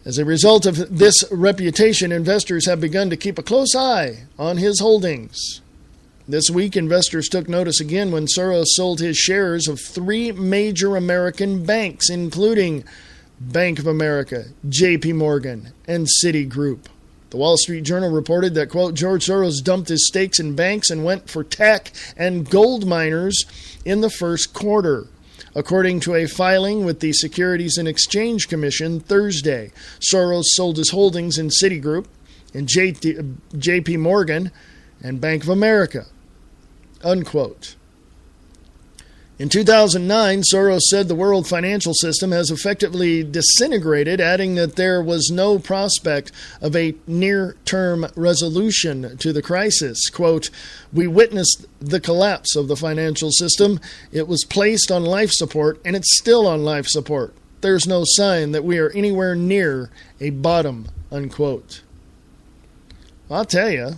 As a result of this reputation, investors have begun to keep a close eye on his holdings. This week, investors took notice again when Soros sold his shares of 3 major American banks, including Bank of America, J.P. Morgan, and Citigroup. The Wall Street Journal reported that, quote, George Soros dumped his stakes in banks and went for tech and gold miners in the first quarter. According to a filing with the Securities and Exchange Commission Thursday, Soros sold his holdings in Citigroup, in J.P. Morgan, and Bank of America, unquote. In 2009, Soros said the world financial system has effectively disintegrated, adding that there was no prospect of a near-term resolution to the crisis. Quote, we witnessed the collapse of the financial system. It was placed on life support, and it's still on life support. There's no sign that we are anywhere near a bottom, unquote. I'll tell you,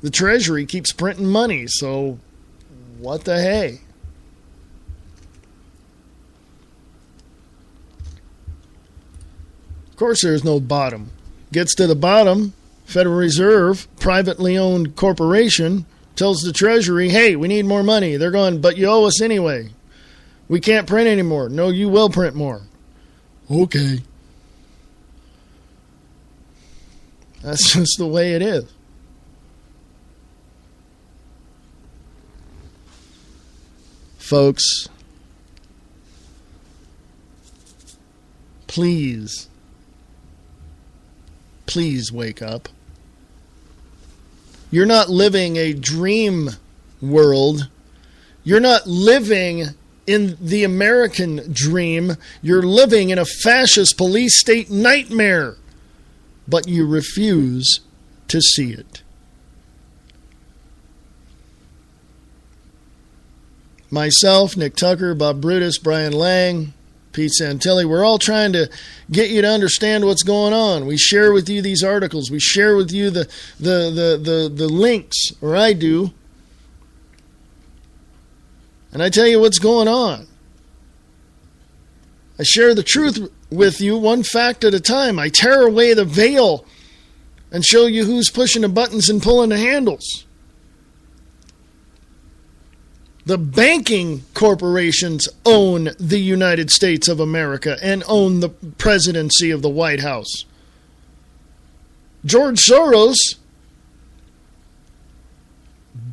the Treasury keeps printing money, so what the hey? Of course there's no bottom. Gets to the bottom, Federal Reserve, privately owned corporation, tells the Treasury, hey, we need more money. They're going, but you owe us anyway. We can't print anymore. No, you will print more. Okay. That's just the way it is. Folks, please wake up. You're not living a dream world. You're not living in the American dream. You're living in a fascist police state nightmare. But you refuse to see it. myself, Nick Tucker, Bob Brutus, Brian Lang, Pete Santilli, we're all trying to get you to understand what's going on. We share with you these articles. We share with you the links, or I do. And I tell you what's going on. I share the truth with you, one fact at a time. I tear away the veil and show you who's pushing the buttons and pulling the handles. The banking corporations own the United States of America and own the presidency of the White House. George Soros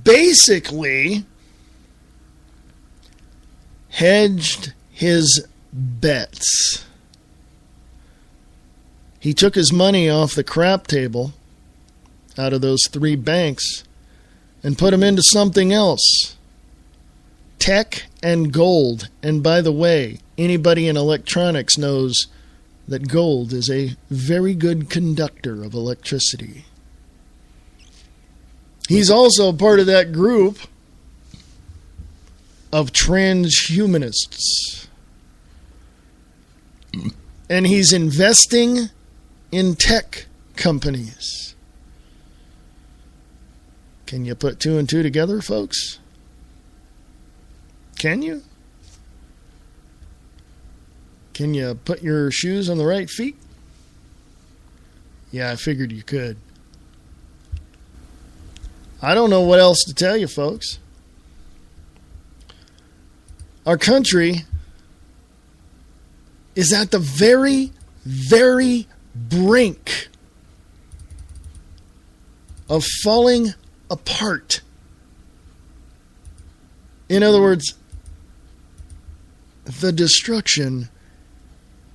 basically hedged his bets. He took his money off the crap table out of those 3 banks and put them into something else. Tech and gold. And by the way, anybody in electronics knows that gold is a very good conductor of electricity. He's also part of that group of transhumanists. And he's investing in tech companies. Can you put 2 and 2 together, folks? Can you? Can you put your shoes on the right feet? Yeah, I figured you could. I don't know what else to tell you, folks. Our country is at the very, very brink of falling apart. In other words, the destruction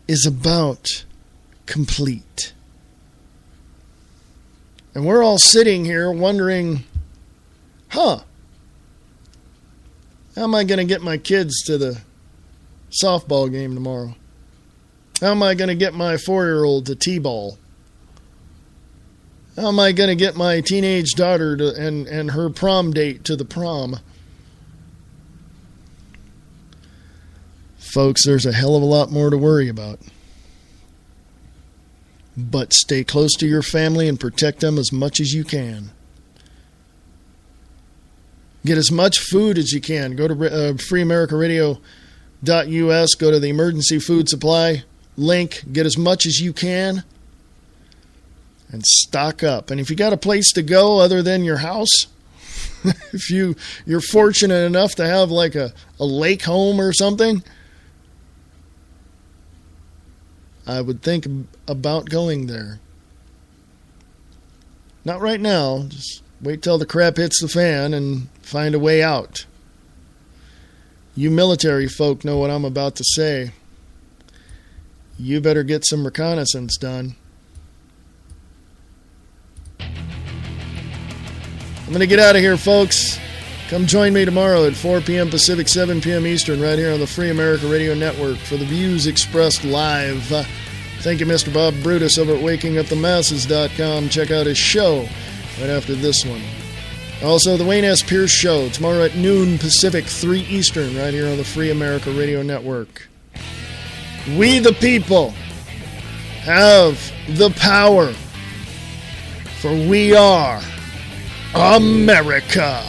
is about complete. And we're all sitting here wondering, how am I going to get my kids to the softball game tomorrow? How am I going to get my 4-year-old to T-ball? How am I going to get my teenage daughter to, and her prom date to the prom? Folks, there's a hell of a lot more to worry about. But stay close to your family and protect them as much as you can. Get as much food as you can. Go to freeamericaradio.us. Go to the emergency food supply link. Get as much as you can. And stock up. And if you got a place to go other than your house, if you're fortunate enough to have like a lake home or something, I would think about going there. Not right now. Just wait till the crap hits the fan and find a way out. You military folk know what I'm about to say. You better get some reconnaissance done. I'm going to get out of here, folks. Come join me tomorrow at 4 p.m. Pacific, 7 p.m. Eastern, right here on the Free America Radio Network for the views expressed live. Thank you, Mr. Bob Brutus over at WakingUpTheMasses.com. Check out his show right after this one. Also, the Wayne S. Pierce Show tomorrow at noon Pacific, 3 Eastern, right here on the Free America Radio Network. We the people have the power, for we are America.